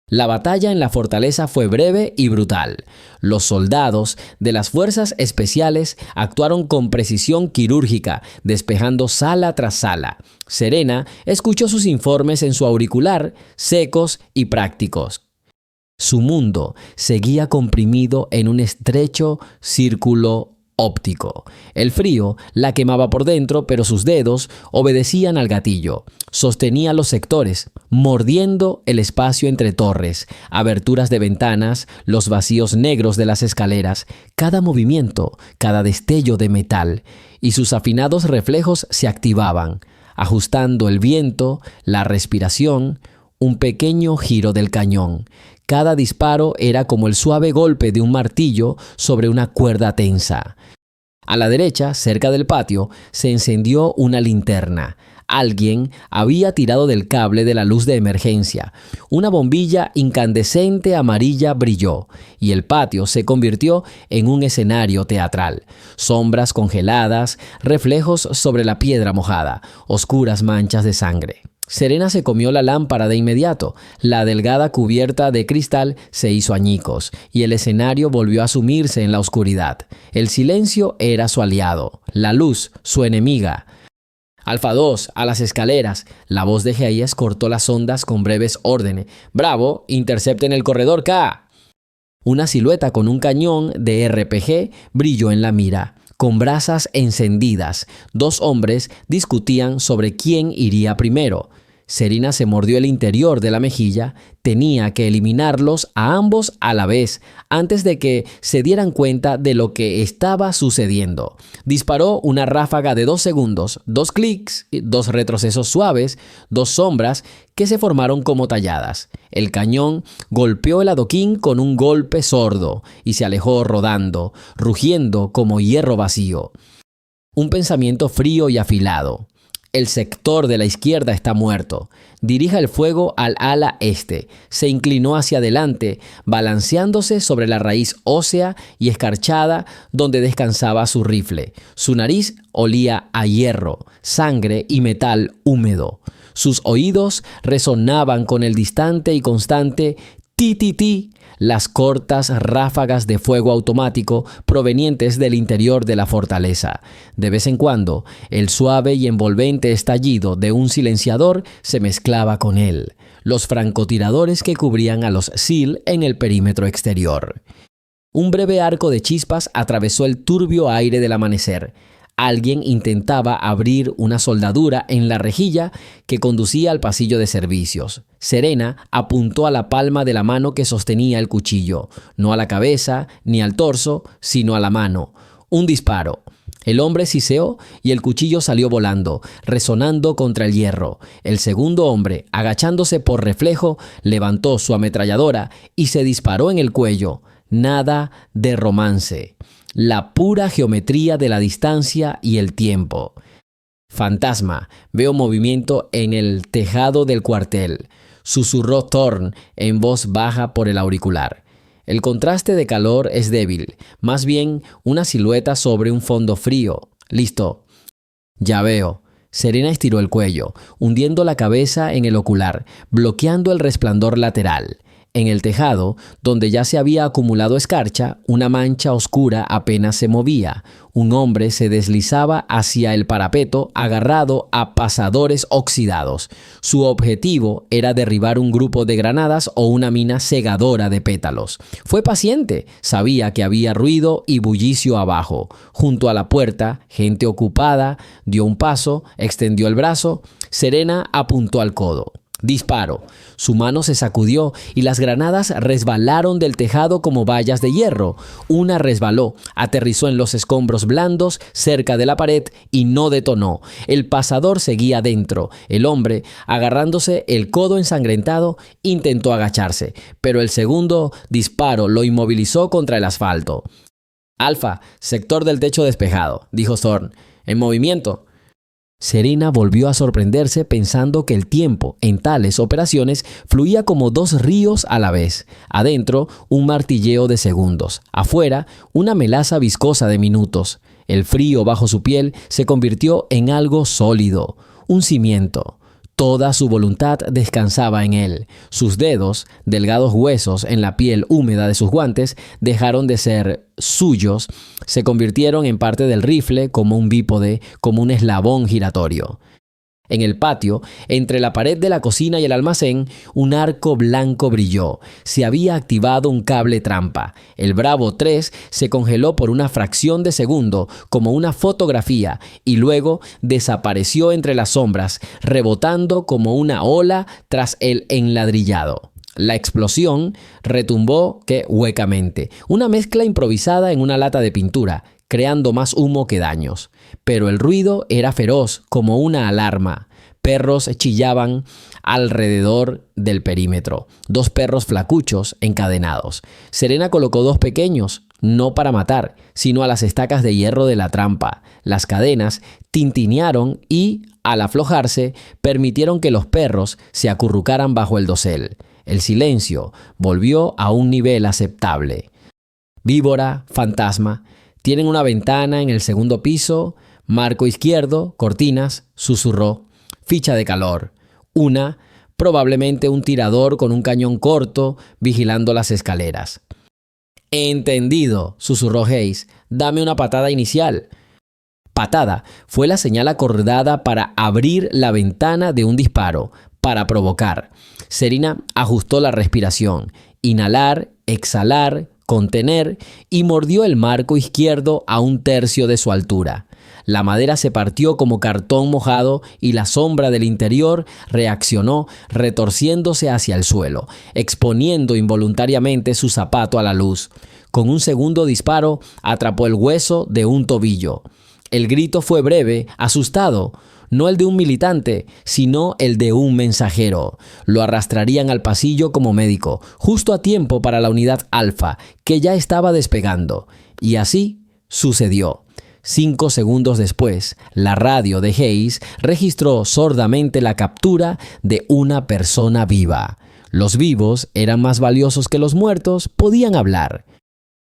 La batalla en la fortaleza fue breve y brutal. Los soldados de las fuerzas especiales actuaron con precisión quirúrgica, despejando sala tras sala. Serena escuchó sus informes en su auricular, secos y prácticos. Su mundo seguía comprimido en un estrecho círculo óptico. El frío la quemaba por dentro, pero sus dedos obedecían al gatillo. Sostenía los sectores, mordiendo el espacio entre torres, aberturas de ventanas, los vacíos negros de las escaleras, cada movimiento, cada destello de metal, y sus afinados reflejos se activaban, ajustando el viento, la respiración, un pequeño giro del cañón. Cada disparo era como el suave golpe de un martillo sobre una cuerda tensa. A la derecha, cerca del patio, se encendió una linterna. Alguien había tirado del cable de la luz de emergencia. Una bombilla incandescente amarilla brilló y el patio se convirtió en un escenario teatral. Sombras congeladas, reflejos sobre la piedra mojada, oscuras manchas de sangre. Serena se comió la lámpara de inmediato. La delgada cubierta de cristal se hizo añicos y el escenario volvió a sumirse en la oscuridad. El silencio era su aliado, la luz su enemiga. Alfa 2, a las escaleras. La voz de Hayes cortó las ondas con breves órdenes. Bravo, intercepten el corredor K. Una silueta con un cañón de RPG brilló en la mira. Con brasas encendidas, dos hombres discutían sobre quién iría primero. Serena se mordió el interior de la mejilla. Tenía que eliminarlos a ambos a la vez, antes de que se dieran cuenta de lo que estaba sucediendo. Disparó una ráfaga de 2 segundos, 2 clics, 2 retrocesos suaves, 2 sombras que se formaron como talladas. El cañón golpeó el adoquín con un golpe sordo y se alejó rodando, rugiendo como hierro vacío. Un pensamiento frío y afilado. El sector de la izquierda está muerto. Dirija el fuego al ala este. Se inclinó hacia adelante, balanceándose sobre la raíz ósea y escarchada donde descansaba su rifle. Su nariz olía a hierro, sangre y metal húmedo. Sus oídos resonaban con el distante y constante ti-ti-ti, las cortas ráfagas de fuego automático provenientes del interior de la fortaleza. De vez en cuando, el suave y envolvente estallido de un silenciador se mezclaba con él. los francotiradores que cubrían a los SEAL en el perímetro exterior. Un breve arco de chispas atravesó el turbio aire del amanecer. Alguien intentaba abrir una soldadura en la rejilla que conducía al pasillo de servicios. Serena apuntó a la palma de la mano que sostenía el cuchillo, no a la cabeza ni al torso, sino a la mano. Un disparo. El hombre siseó y el cuchillo salió volando, resonando contra el hierro. El segundo hombre, agachándose por reflejo, levantó su ametralladora y se disparó en el cuello. Nada de romance. La pura geometría de la distancia y el tiempo. Fantasma, veo movimiento en el tejado del cuartel, susurró Thorne en voz baja por el auricular. El contraste de calor es débil, más bien una silueta sobre un fondo frío. Listo. Ya veo. Serena estiró el cuello, hundiendo la cabeza en el ocular, bloqueando el resplandor lateral. En el tejado, donde ya se había acumulado escarcha, una mancha oscura apenas se movía. Un hombre se deslizaba hacia el parapeto agarrado a pasadores oxidados. Su objetivo era derribar un grupo de granadas o una mina cegadora de pétalos. Fue paciente, sabía que había ruido y bullicio abajo. Junto a la puerta, gente ocupada, dio un paso, extendió el brazo. Serena apuntó al codo. Disparo. Su mano se sacudió y las granadas resbalaron del tejado como vallas de hierro. Una resbaló, aterrizó en los escombros blandos cerca de la pared y no detonó. El pasador seguía dentro. El hombre, agarrándose el codo ensangrentado, intentó agacharse, pero el segundo disparo lo inmovilizó contra el asfalto. Alfa, sector del techo despejado, dijo Thorne. En movimiento. Serena volvió a sorprenderse pensando que el tiempo en tales operaciones fluía como dos ríos a la vez. Adentro, un martilleo de segundos. Afuera, una melaza viscosa de minutos. El frío bajo su piel se convirtió en algo sólido, un cimiento. Toda su voluntad descansaba en él. Sus dedos, delgados huesos en la piel húmeda de sus guantes, dejaron de ser suyos, se convirtieron en parte del rifle como un bípode, como un eslabón giratorio. En el patio, entre la pared de la cocina y el almacén, un arco blanco brilló. Se había activado un cable trampa. El Bravo 3 se congeló por una fracción de segundo, como una fotografía, y luego desapareció entre las sombras, rebotando como una ola tras el enladrillado. La explosión retumbó huecamente, una mezcla improvisada en una lata de pintura, creando más humo que daños. Pero el ruido era feroz, como una alarma. Perros chillaban alrededor del perímetro. 2 perros flacuchos encadenados. Serena colocó 2 pequeños, no para matar, sino a las estacas de hierro de la trampa. Las cadenas tintinearon y, al aflojarse, permitieron que los perros se acurrucaran bajo el dosel. El silencio volvió a un nivel aceptable. Víbora, fantasma, tienen una ventana en el segundo piso, marco izquierdo, cortinas, susurró. Ficha de calor. Una, probablemente un tirador con un cañón corto, vigilando las escaleras. Entendido, susurró Hayes. Dame una patada inicial. Patada fue la señal acordada para abrir la ventana de un disparo, para provocar. Serena ajustó la respiración. Inhalar, exhalar, contener y mordió el marco izquierdo a 1/3 de su altura. La madera se partió como cartón mojado y la sombra del interior reaccionó retorciéndose hacia el suelo, exponiendo involuntariamente su zapato a la luz. Con un segundo disparo atrapó el hueso de un tobillo. El grito fue breve, asustado. No el de un militante, sino el de un mensajero. Lo arrastrarían al pasillo como médico, justo a tiempo para la unidad Alfa, que ya estaba despegando. Y así sucedió. 5 segundos después, la radio de Hayes registró sordamente la captura de una persona viva. Los vivos eran más valiosos que los muertos, podían hablar.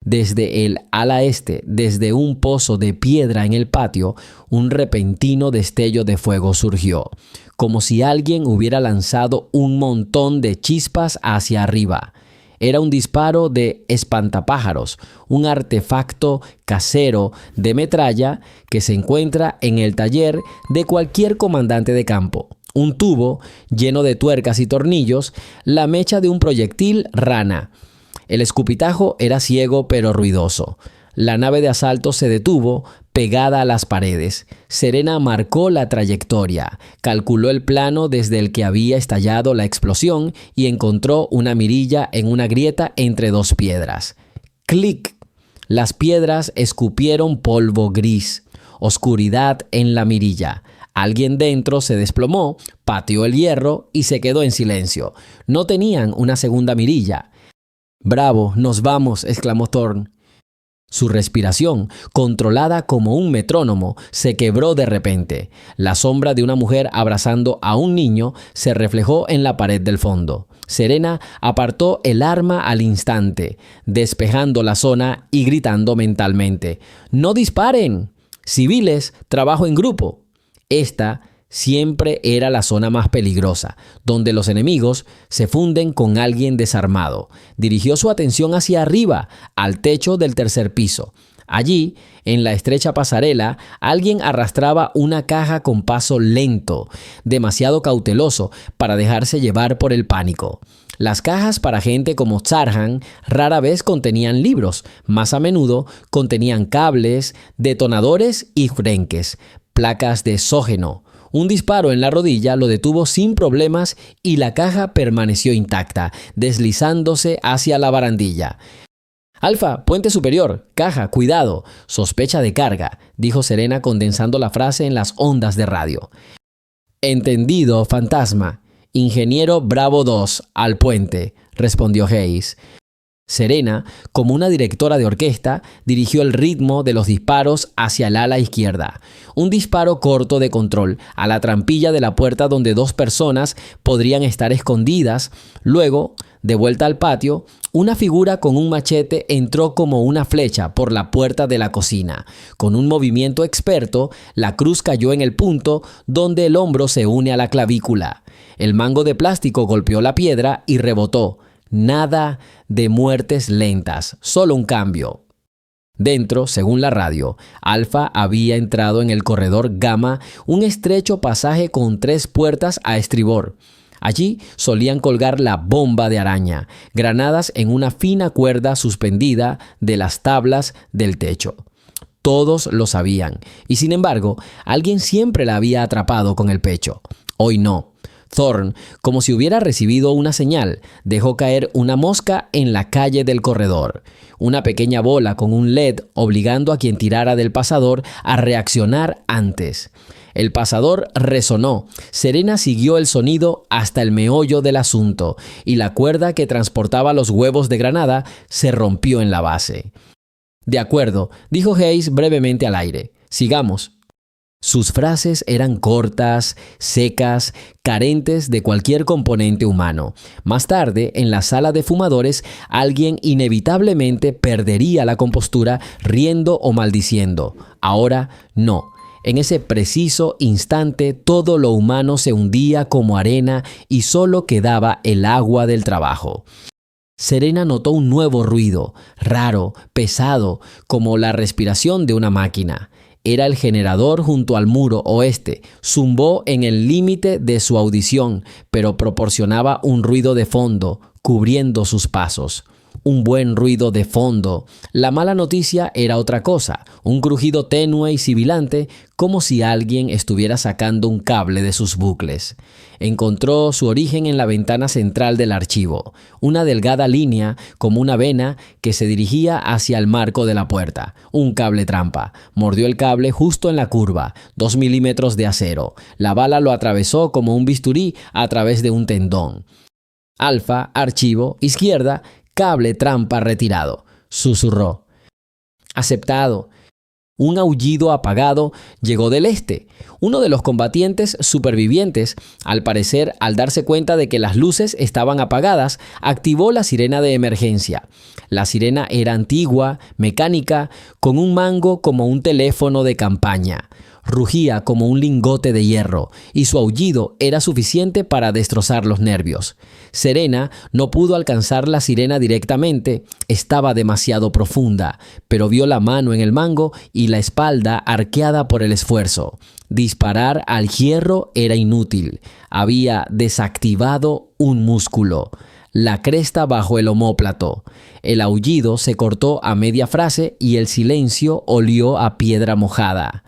Desde el ala este, desde un pozo de piedra en el patio, un repentino destello de fuego surgió, como si alguien hubiera lanzado un montón de chispas hacia arriba. Era un disparo de espantapájaros, un artefacto casero de metralla que se encuentra en el taller de cualquier comandante de campo. un tubo lleno de tuercas y tornillos, la mecha de un proyectil rana. El escupitajo era ciego pero ruidoso. La nave de asalto se detuvo, pegada a las paredes. Serena marcó la trayectoria, calculó el plano desde el que había estallado la explosión y encontró una mirilla en una grieta entre dos piedras. ¡Clic! Las piedras escupieron polvo gris. Oscuridad en la mirilla. Alguien dentro se desplomó, pateó el hierro y se quedó en silencio. No tenían una segunda mirilla. «¡Bravo, nos vamos!», exclamó Thorne. Su respiración, controlada como un metrónomo, se quebró de repente. La sombra de una mujer abrazando a un niño se reflejó en la pared del fondo. Serena apartó el arma al instante, despejando la zona y gritando mentalmente: «¡No disparen! Civiles, trabajo en grupo». Esta siempre era la zona más peligrosa, donde los enemigos se funden con alguien desarmado. Dirigió su atención hacia arriba, al techo del tercer piso. Allí, en la estrecha pasarela, alguien arrastraba una caja con paso lento, demasiado cauteloso para dejarse llevar por el pánico. Las cajas para gente como Zarhan rara vez contenían libros, más a menudo contenían cables, detonadores y frenques, placas de exógeno. Un disparo en la rodilla lo detuvo sin problemas y la caja permaneció intacta, deslizándose hacia la barandilla. «Alfa, puente superior, caja, cuidado, sospecha de carga», dijo Serena condensando la frase en las ondas de radio. «Entendido, fantasma. Ingeniero Bravo 2, al puente», respondió Hayes. Serena, como una directora de orquesta, dirigió el ritmo de los disparos hacia el ala izquierda. Un disparo corto de control a la trampilla de la puerta donde dos personas podrían estar escondidas. Luego, de vuelta al patio, una figura con un machete entró como una flecha por la puerta de la cocina. Con un movimiento experto, la cruz cayó en el punto donde el hombro se une a la clavícula. El mango de plástico golpeó la piedra y rebotó. Nada de muertes lentas, solo un cambio. Dentro, según la radio, Alfa había entrado en el corredor Gamma, un estrecho pasaje con 3 puertas a estribor. Allí solían colgar la bomba de araña, granadas en una fina cuerda suspendida de las tablas del techo. Todos lo sabían, y sin embargo, alguien siempre la había atrapado con el pecho. Hoy no. Thorne, como si hubiera recibido una señal, dejó caer una mosca en la calle del corredor. Una pequeña bola con un LED obligando a quien tirara del pasador a reaccionar antes. El pasador resonó. Serena siguió el sonido hasta el meollo del asunto y la cuerda que transportaba los huevos de granada se rompió en la base. «De acuerdo», dijo Hayes brevemente al aire. «Sigamos». Sus frases eran cortas, secas, carentes de cualquier componente humano. Más tarde, en la sala de fumadores, alguien inevitablemente perdería la compostura riendo o maldiciendo. Ahora, no. En ese preciso instante, todo lo humano se hundía como arena y solo quedaba el agua del trabajo. Serena notó un nuevo ruido, raro, pesado, como la respiración de una máquina. Era el generador junto al muro oeste. Zumbó en el límite de su audición, pero proporcionaba un ruido de fondo, cubriendo sus pasos. Un buen ruido de fondo. La mala noticia era otra cosa, un crujido tenue y sibilante, como si alguien estuviera sacando un cable de sus bucles. Encontró su origen en la ventana central del archivo, una delgada línea como una vena que se dirigía hacia el marco de la puerta. Un cable trampa. Mordió el cable justo en la curva, 2 milímetros de acero. La bala lo atravesó como un bisturí a través de un tendón. Alfa, archivo, izquierda, cable trampa retirado. Susurró. Aceptado. Un aullido apagado llegó del este. Uno de los combatientes supervivientes, al parecer, al darse cuenta de que las luces estaban apagadas, activó la sirena de emergencia. La sirena era antigua, mecánica, con un mango como un teléfono de campaña. Rugía como un lingote de hierro, y su aullido era suficiente para destrozar los nervios. Serena no pudo alcanzar la sirena directamente, estaba demasiado profunda, pero vio la mano en el mango y la espalda arqueada por el esfuerzo. Disparar al hierro era inútil. Había desactivado un músculo, la cresta bajo el omóplato. El aullido se cortó a media frase y el silencio olió a piedra mojada.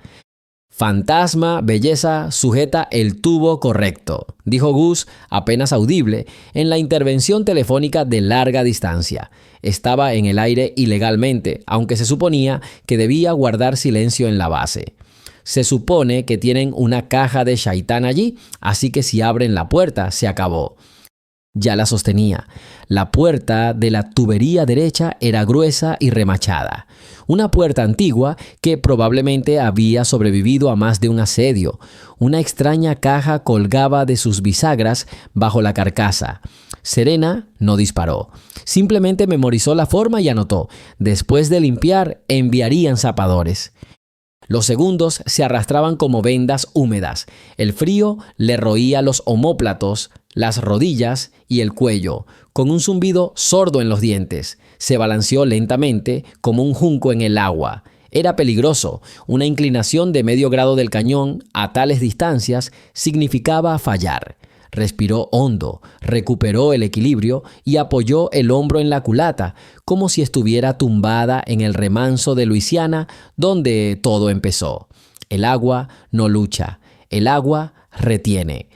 «Fantasma, belleza, sujeta el tubo correcto», dijo Gus, apenas audible, en la intervención telefónica de larga distancia. Estaba en el aire ilegalmente, aunque se suponía que debía guardar silencio en la base. Se supone que tienen una caja de Shaitán allí, así que si abren la puerta, se acabó. Ya la sostenía. La puerta de la tubería derecha era gruesa y remachada. Una puerta antigua que probablemente había sobrevivido a más de un asedio. Una extraña caja colgaba de sus bisagras bajo la carcasa. Serena no disparó. Simplemente memorizó la forma y anotó. Después de limpiar, enviarían zapadores. Los segundos se arrastraban como vendas húmedas. El frío le roía los omóplatos, las rodillas y el cuello, con un zumbido sordo en los dientes. Se balanceó lentamente como un junco en el agua. Era peligroso. Una inclinación de medio grado del cañón a tales distancias significaba fallar. Respiró hondo, recuperó el equilibrio y apoyó el hombro en la culata, como si estuviera tumbada en el remanso de Luisiana, donde todo empezó. El agua no lucha, el agua retiene.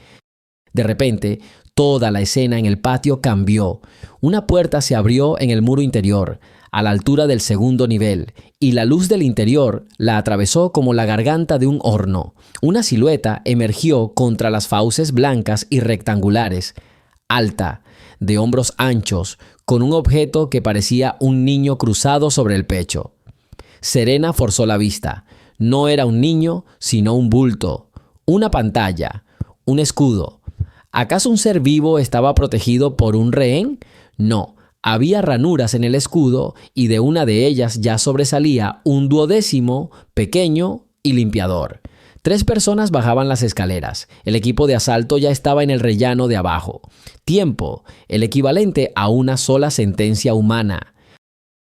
De repente, toda la escena en el patio cambió. Una puerta se abrió en el muro interior, a la altura del segundo nivel, y la luz del interior la atravesó como la garganta de un horno. Una silueta emergió contra las fauces blancas y rectangulares, alta, de hombros anchos, con un objeto que parecía un niño cruzado sobre el pecho. Serena forzó la vista. No era un niño, sino un bulto, una pantalla, un escudo. ¿Acaso un ser vivo estaba protegido por un rehén? No. Había ranuras en el escudo y de una de ellas ya sobresalía un duodécimo pequeño y limpiador. 3 personas bajaban las escaleras. El equipo de asalto ya estaba en el rellano de abajo. Tiempo, el equivalente a una sola sentencia humana.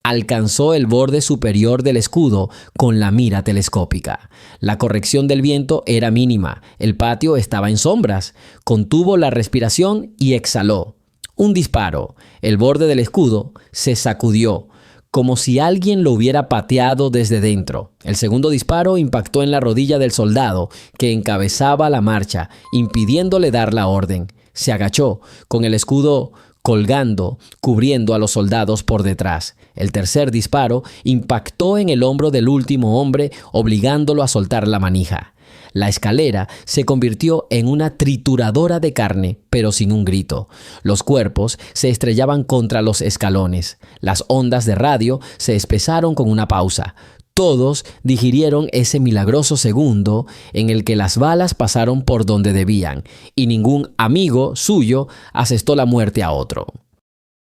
Alcanzó el borde superior del escudo con la mira telescópica. La corrección del viento era mínima. El patio estaba en sombras. Contuvo la respiración y exhaló. Un disparo. El borde del escudo se sacudió, como si alguien lo hubiera pateado desde dentro. El segundo disparo impactó en la rodilla del soldado, que encabezaba la marcha, impidiéndole dar la orden. Se agachó, con el escudo colgando, cubriendo a los soldados por detrás. El tercer disparo impactó en el hombro del último hombre, obligándolo a soltar la manija. La escalera se convirtió en una trituradora de carne, pero sin un grito. Los cuerpos se estrellaban contra los escalones. Las ondas de radio se espesaron con una pausa. Todos digirieron ese milagroso segundo en el que las balas pasaron por donde debían, y ningún amigo suyo asestó la muerte a otro.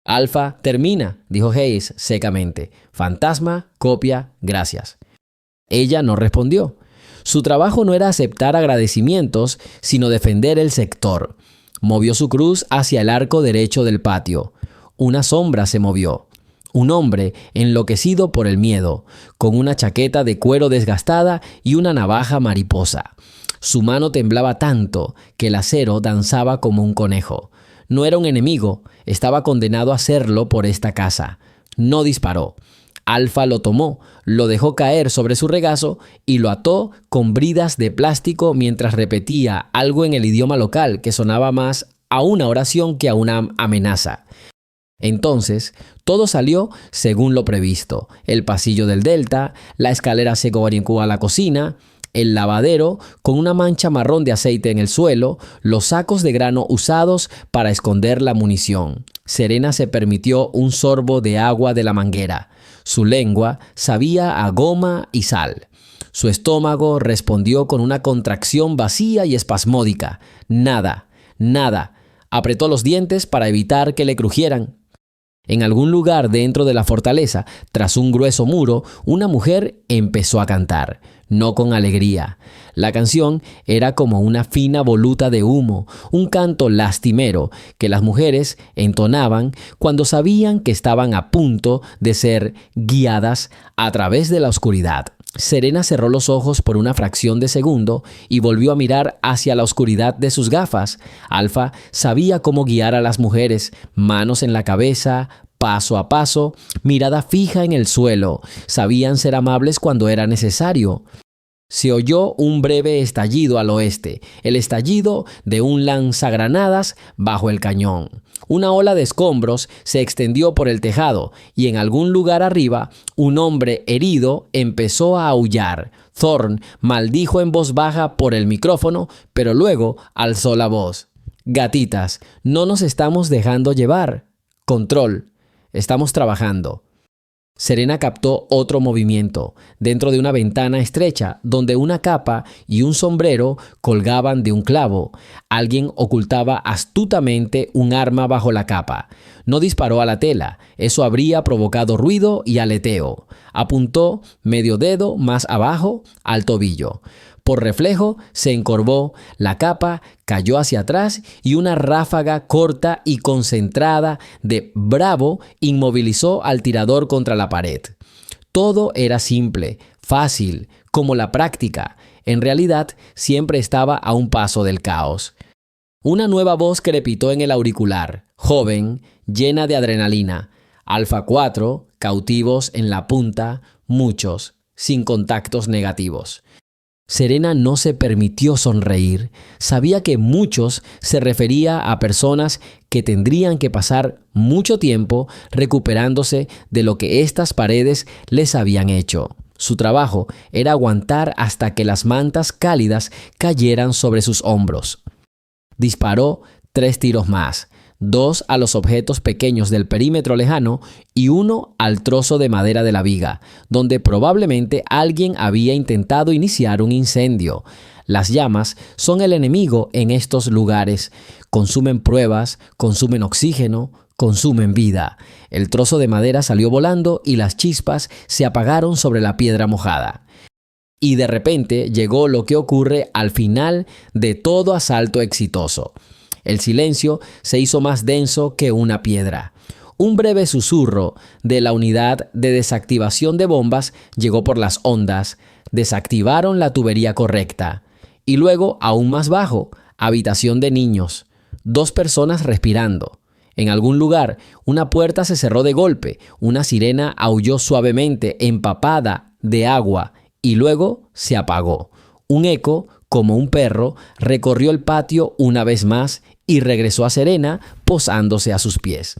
«Alfa, termina», dijo Hayes secamente. «Fantasma, copia, gracias». Ella no respondió. Su trabajo no era aceptar agradecimientos, sino defender el sector. Movió su cruz hacia el arco derecho del patio. Una sombra se movió. Un hombre enloquecido por el miedo, con una chaqueta de cuero desgastada y una navaja mariposa. Su mano temblaba tanto que el acero danzaba como un conejo. No era un enemigo, estaba condenado a serlo por esta casa. No disparó. Alfa lo tomó, lo dejó caer sobre su regazo y lo ató con bridas de plástico mientras repetía algo en el idioma local que sonaba más a una oración que a una amenaza. Entonces, todo salió según lo previsto. El pasillo del Delta, la escalera se orientó a la cocina, el lavadero con una mancha marrón de aceite en el suelo, los sacos de grano usados para esconder la munición. Serena se permitió un sorbo de agua de la manguera. Su lengua sabía a goma y sal. Su estómago respondió con una contracción vacía y espasmódica. Nada, nada. Apretó los dientes para evitar que le crujieran. En algún lugar dentro de la fortaleza, tras un grueso muro, una mujer empezó a cantar, no con alegría. La canción era como una fina voluta de humo, un canto lastimero que las mujeres entonaban cuando sabían que estaban a punto de ser guiadas a través de la oscuridad. Serena cerró los ojos por una fracción de segundo y volvió a mirar hacia la oscuridad de sus gafas. Alfa sabía cómo guiar a las mujeres, manos en la cabeza, paso a paso, mirada fija en el suelo. Sabían ser amables cuando era necesario. Se oyó un breve estallido al oeste, el estallido de un lanzagranadas bajo el cañón. Una ola de escombros se extendió por el tejado y en algún lugar arriba un hombre herido empezó a aullar. Thorne maldijo en voz baja por el micrófono, pero luego alzó la voz. «Gatitas, no nos estamos dejando llevar. Control. Estamos trabajando». Serena captó otro movimiento dentro de una ventana estrecha donde una capa y un sombrero colgaban de un clavo. Alguien ocultaba astutamente un arma bajo la capa. No disparó a la tela, eso habría provocado ruido y aleteo. Apuntó medio dedo más abajo al tobillo. Por reflejo se encorvó, la capa cayó hacia atrás y una ráfaga corta y concentrada de Bravo inmovilizó al tirador contra la pared. Todo era simple, fácil, como la práctica. En realidad, siempre estaba a un paso del caos. Una nueva voz crepitó en el auricular, joven, llena de adrenalina. Alfa 4, cautivos en la punta, muchos, sin contactos negativos. Serena no se permitió sonreír. Sabía que muchos se refería a personas que tendrían que pasar mucho tiempo recuperándose de lo que estas paredes les habían hecho. Su trabajo era aguantar hasta que las mantas cálidas cayeran sobre sus hombros. Disparó 3 tiros más, 2 a los objetos pequeños del perímetro lejano y 1 al trozo de madera de la viga, donde probablemente alguien había intentado iniciar un incendio. Las llamas son el enemigo en estos lugares. Consumen pruebas, consumen oxígeno, consumen vida. El trozo de madera salió volando y las chispas se apagaron sobre la piedra mojada. Y de repente llegó lo que ocurre al final de todo asalto exitoso. El silencio se hizo más denso que una piedra. Un breve susurro de la unidad de desactivación de bombas llegó por las ondas. Desactivaron la tubería correcta. Y luego, aún más bajo, habitación de niños. 2 personas respirando. En algún lugar, una puerta se cerró de golpe. Una sirena aulló suavemente, empapada de agua, y luego se apagó. Un eco, como un perro, recorrió el patio una vez más y regresó a Serena posándose a sus pies.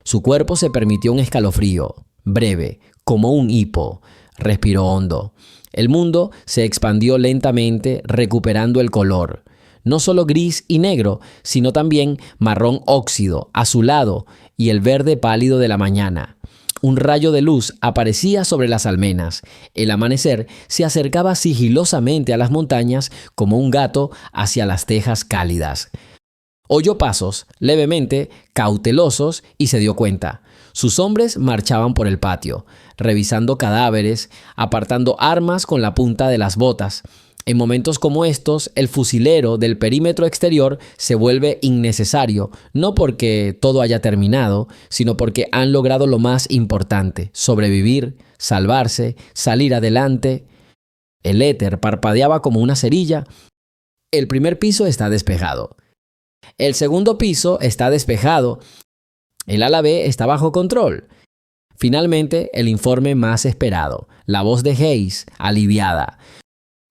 Su cuerpo se permitió un escalofrío, breve, como un hipo. Respiró hondo. El mundo se expandió lentamente, recuperando el color. No solo gris y negro, sino también marrón óxido, azulado y el verde pálido de la mañana. Un rayo de luz aparecía sobre las almenas. El amanecer se acercaba sigilosamente a las montañas como un gato hacia las tejas cálidas. Oyó pasos, levemente, cautelosos, y se dio cuenta. Sus hombres marchaban por el patio, revisando cadáveres, apartando armas con la punta de las botas. En momentos como estos, el fusilero del perímetro exterior se vuelve innecesario, no porque todo haya terminado, sino porque han logrado lo más importante: sobrevivir, salvarse, salir adelante. El éter parpadeaba como una cerilla. El primer piso está despejado. El segundo piso está despejado. El ala B está bajo control. Finalmente, el informe más esperado. La voz de Hayes, aliviada.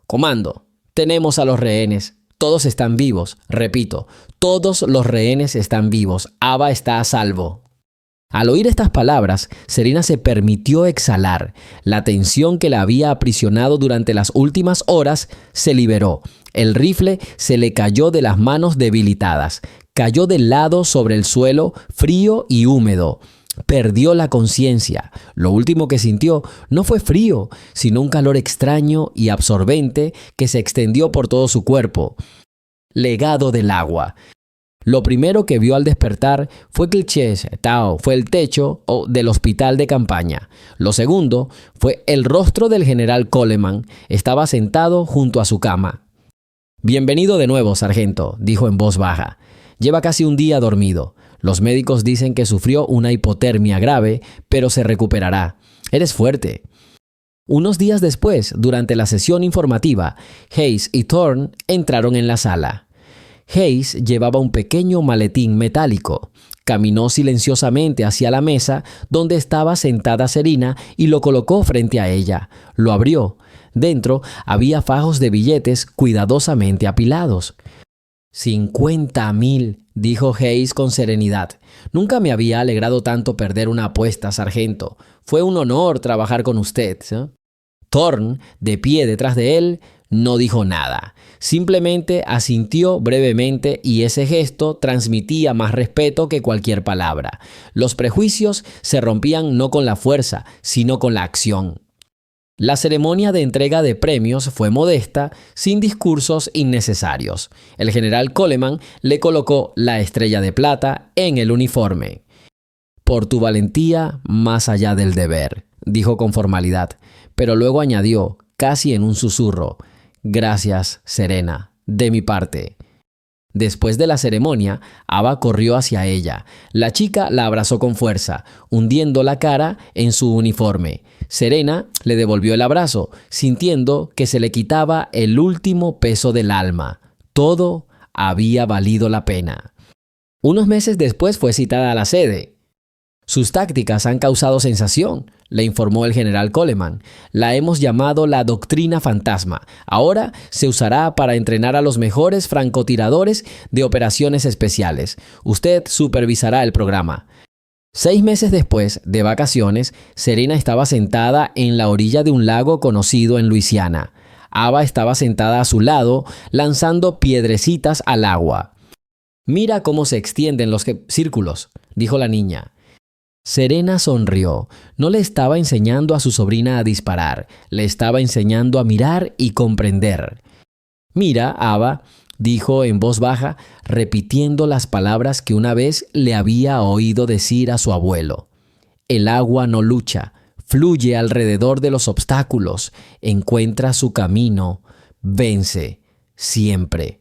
Comando, tenemos a los rehenes. Todos están vivos. Repito, todos los rehenes están vivos. Ava está a salvo. Al oír estas palabras, Serena se permitió exhalar. La tensión que la había aprisionado durante las últimas horas se liberó. El rifle se le cayó de las manos debilitadas. Cayó de lado sobre el suelo, frío y húmedo. Perdió la conciencia. Lo último que sintió no fue frío, sino un calor extraño y absorbente que se extendió por todo su cuerpo. Legado del agua. Lo primero que vio al despertar fue que fue el techo del hospital de campaña. Lo segundo fue el rostro del general Coleman. Estaba sentado junto a su cama. «Bienvenido de nuevo, sargento», dijo en voz baja. «Lleva casi un día dormido. Los médicos dicen que sufrió una hipotermia grave, pero se recuperará. Eres fuerte». Unos días después, durante la sesión informativa, Hayes y Thorne entraron en la sala. Hayes llevaba un pequeño maletín metálico. Caminó silenciosamente hacia la mesa donde estaba sentada Serena y lo colocó frente a ella. Lo abrió. Dentro había fajos de billetes cuidadosamente apilados. 50,000, dijo Hayes con serenidad. Nunca me había alegrado tanto perder una apuesta, sargento. Fue un honor trabajar con usted, ¿eh? Thorne, de pie detrás de él, no dijo nada. Simplemente asintió brevemente y ese gesto transmitía más respeto que cualquier palabra. Los prejuicios se rompían no con la fuerza, sino con la acción. La ceremonia de entrega de premios fue modesta, sin discursos innecesarios. El general Coleman le colocó la estrella de plata en el uniforme. «Por tu valentía más allá del deber», dijo con formalidad, pero luego añadió, casi en un susurro, «Gracias, Serena, de mi parte». Después de la ceremonia, Ava corrió hacia ella. La chica la abrazó con fuerza, hundiendo la cara en su uniforme. Serena le devolvió el abrazo, sintiendo que se le quitaba el último peso del alma. Todo había valido la pena. Unos meses después fue citada a la sede. «Sus tácticas han causado sensación», le informó el general Coleman. «La hemos llamado la doctrina fantasma. Ahora se usará para entrenar a los mejores francotiradores de operaciones especiales. Usted supervisará el programa». 6 meses después, de vacaciones, Serena estaba sentada en la orilla de un lago conocido en Luisiana. Ava estaba sentada a su lado, lanzando piedrecitas al agua. «Mira cómo se extienden los círculos», dijo la niña. Serena sonrió. No le estaba enseñando a su sobrina a disparar, le estaba enseñando a mirar y comprender. «Mira, Ava», dijo en voz baja, repitiendo las palabras que una vez le había oído decir a su abuelo. «El agua no lucha, fluye alrededor de los obstáculos, encuentra su camino, vence siempre».